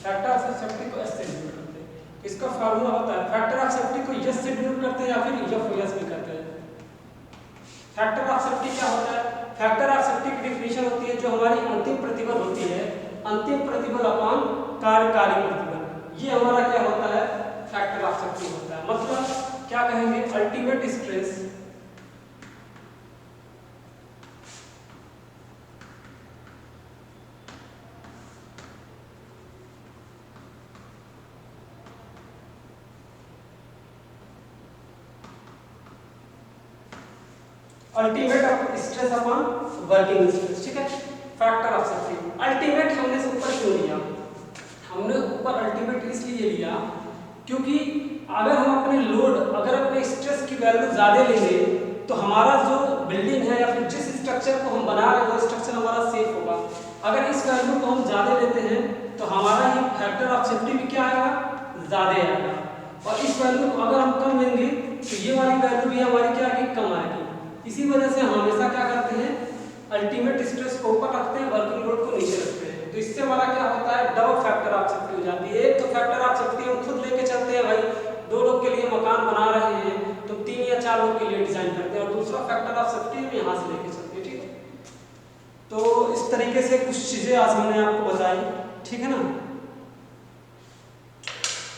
फैक्टर ऑफ सेफ्टी को एस से डिनोट करते हैं। इसका फार्मूला होता है, फैक्टर ऑफ सेफ्टी को एस से डिनोट करते हैं या फिर एफ ओ एस भी करते हैं। फैक्टर ऑफ सेफ्टी क्या होता है, फैक्टर ऑफ सेफ्टी की डेफिनेशन होती है जो हमारी अंतिम प्रतिबल होती है, अंतिम प्रतिबल अपान कार्यकारी प्रतिबल, ये हमारा क्या होता है, फैक्टर ऑफ सेफ्टी होता है। मतलब क्या कहेंगे, ultimate stress ultimate stress upon working stress, ठीक है। फैक्टर ऑफ सेफ्टी अल्टीमेट हमने ऊपर क्यों लिया, हमने ऊपर अल्टीमेट इसलिए लिया क्योंकि अगर हम अपने लोड, अगर अपने स्ट्रेस की वैल्यू ज्यादा लेंगे तो हमारा जो बिल्डिंग है या फिर जिस स्ट्रक्चर को हम बना रहे हैं वो स्ट्रक्चर हमारा सेफ होगा। अगर इस वैल्यू को हम ज्यादा लेते हैं तो हमारा ये फैक्टर ऑफ सेफ्टी भी क्या आएगा, ज्यादा आएगा। और इस वैल्यू को अगर हम कम लेंगे तो ये वाली वैल्यू भी हमारी क्या आएगी, कम आएगी। इसी वजह से हम हमेशा क्या करते हैं, अल्टीमेट स्ट्रेस को ऊपर रखते हैं, वर्किंग लोड को नीचे रखते हैं। तो इससे हमारा क्या होता है, डबल फैक्टर ऑफ सेफ्टी हो जाती है। एक तो फैक्टर ऑफ सेफ्टी हम खुद लेके चलते हैं, भाई 2 लोग के लिए मकान बना रहे हैं तो 3 या 4 लोग के लिए डिजाइन करते हैं, और दूसरा फैक्टर ऑफ सेफ्टी हम यहाँ से लेके चलते हैं, ठीक है। तो इस तरीके से कुछ चीजें आज हमने आपको बताई, ठीक है ना,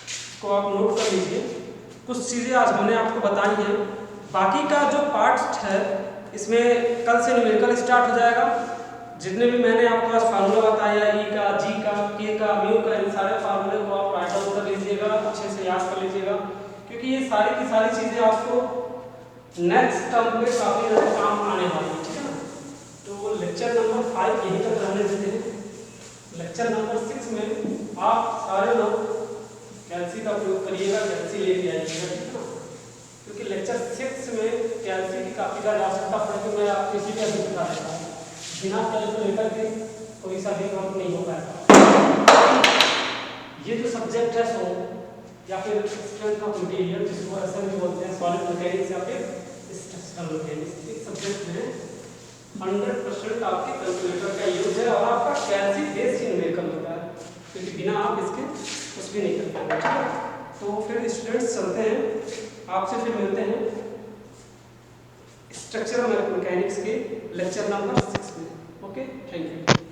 इसको आप नोट कर लीजिए। कुछ चीजें आज हमने आपको बताई हैं, बाकी का जो पार्ट है इसमें कल से न्यूमेरिकल स्टार्ट हो जाएगा। जितने भी मैंने आपको आज फार्मूला बताया, ई का, जी का, के का, म्यू का, इन सारे फार्मूले को आप राइट डाउन कर लीजिएगा, अच्छे से याद कर लीजिएगा, क्योंकि ये सारी की सारी चीजें आपको नेक्स्ट टर्म पे काफी ज्यादा काम आने वाली है, ठीक है ना। तो लेक्चर नंबर 5 यहीं तक रहने देते हैं। लेक्चर नंबर 6 में आप सारे लोग कैल्सी का प्रयोग करिएगा, कैल्सी लेके आइएगा, ठीक है ना, क्योंकि लेक्चर 6 में कैल्सी की काफी ज्यादा आवश्यकता पड़ेगी। मैं आपको इसी का बता देता हूँ, बिना कैलकुलेटर के कोई सा भी काम नहीं हो पाएगा। ये जो सब्जेक्ट है सो या फिर स्ट्रेंथ ऑफ मटेरियल, जिसको असल में बोलते हैं सॉलिड मैकेनिक्स या फिर स्ट्रक्चरल मैकेनिक्स, इस सब्जेक्ट में 100% आपके कैलकुलेटर का यूज है और आपका कैल्सी बेस्ड न्यूमेरिकल होता है, क्योंकि बिना आप इसके कुछ भी नहीं कर पाएंगे, ठीक है। तो फिर स्टूडेंट्स चलते हैं, आपसे फिर मिलते हैं स्ट्रक्चरल मैकेनिक्स के लेक्चर नंबर 6 में। Okay, thank you.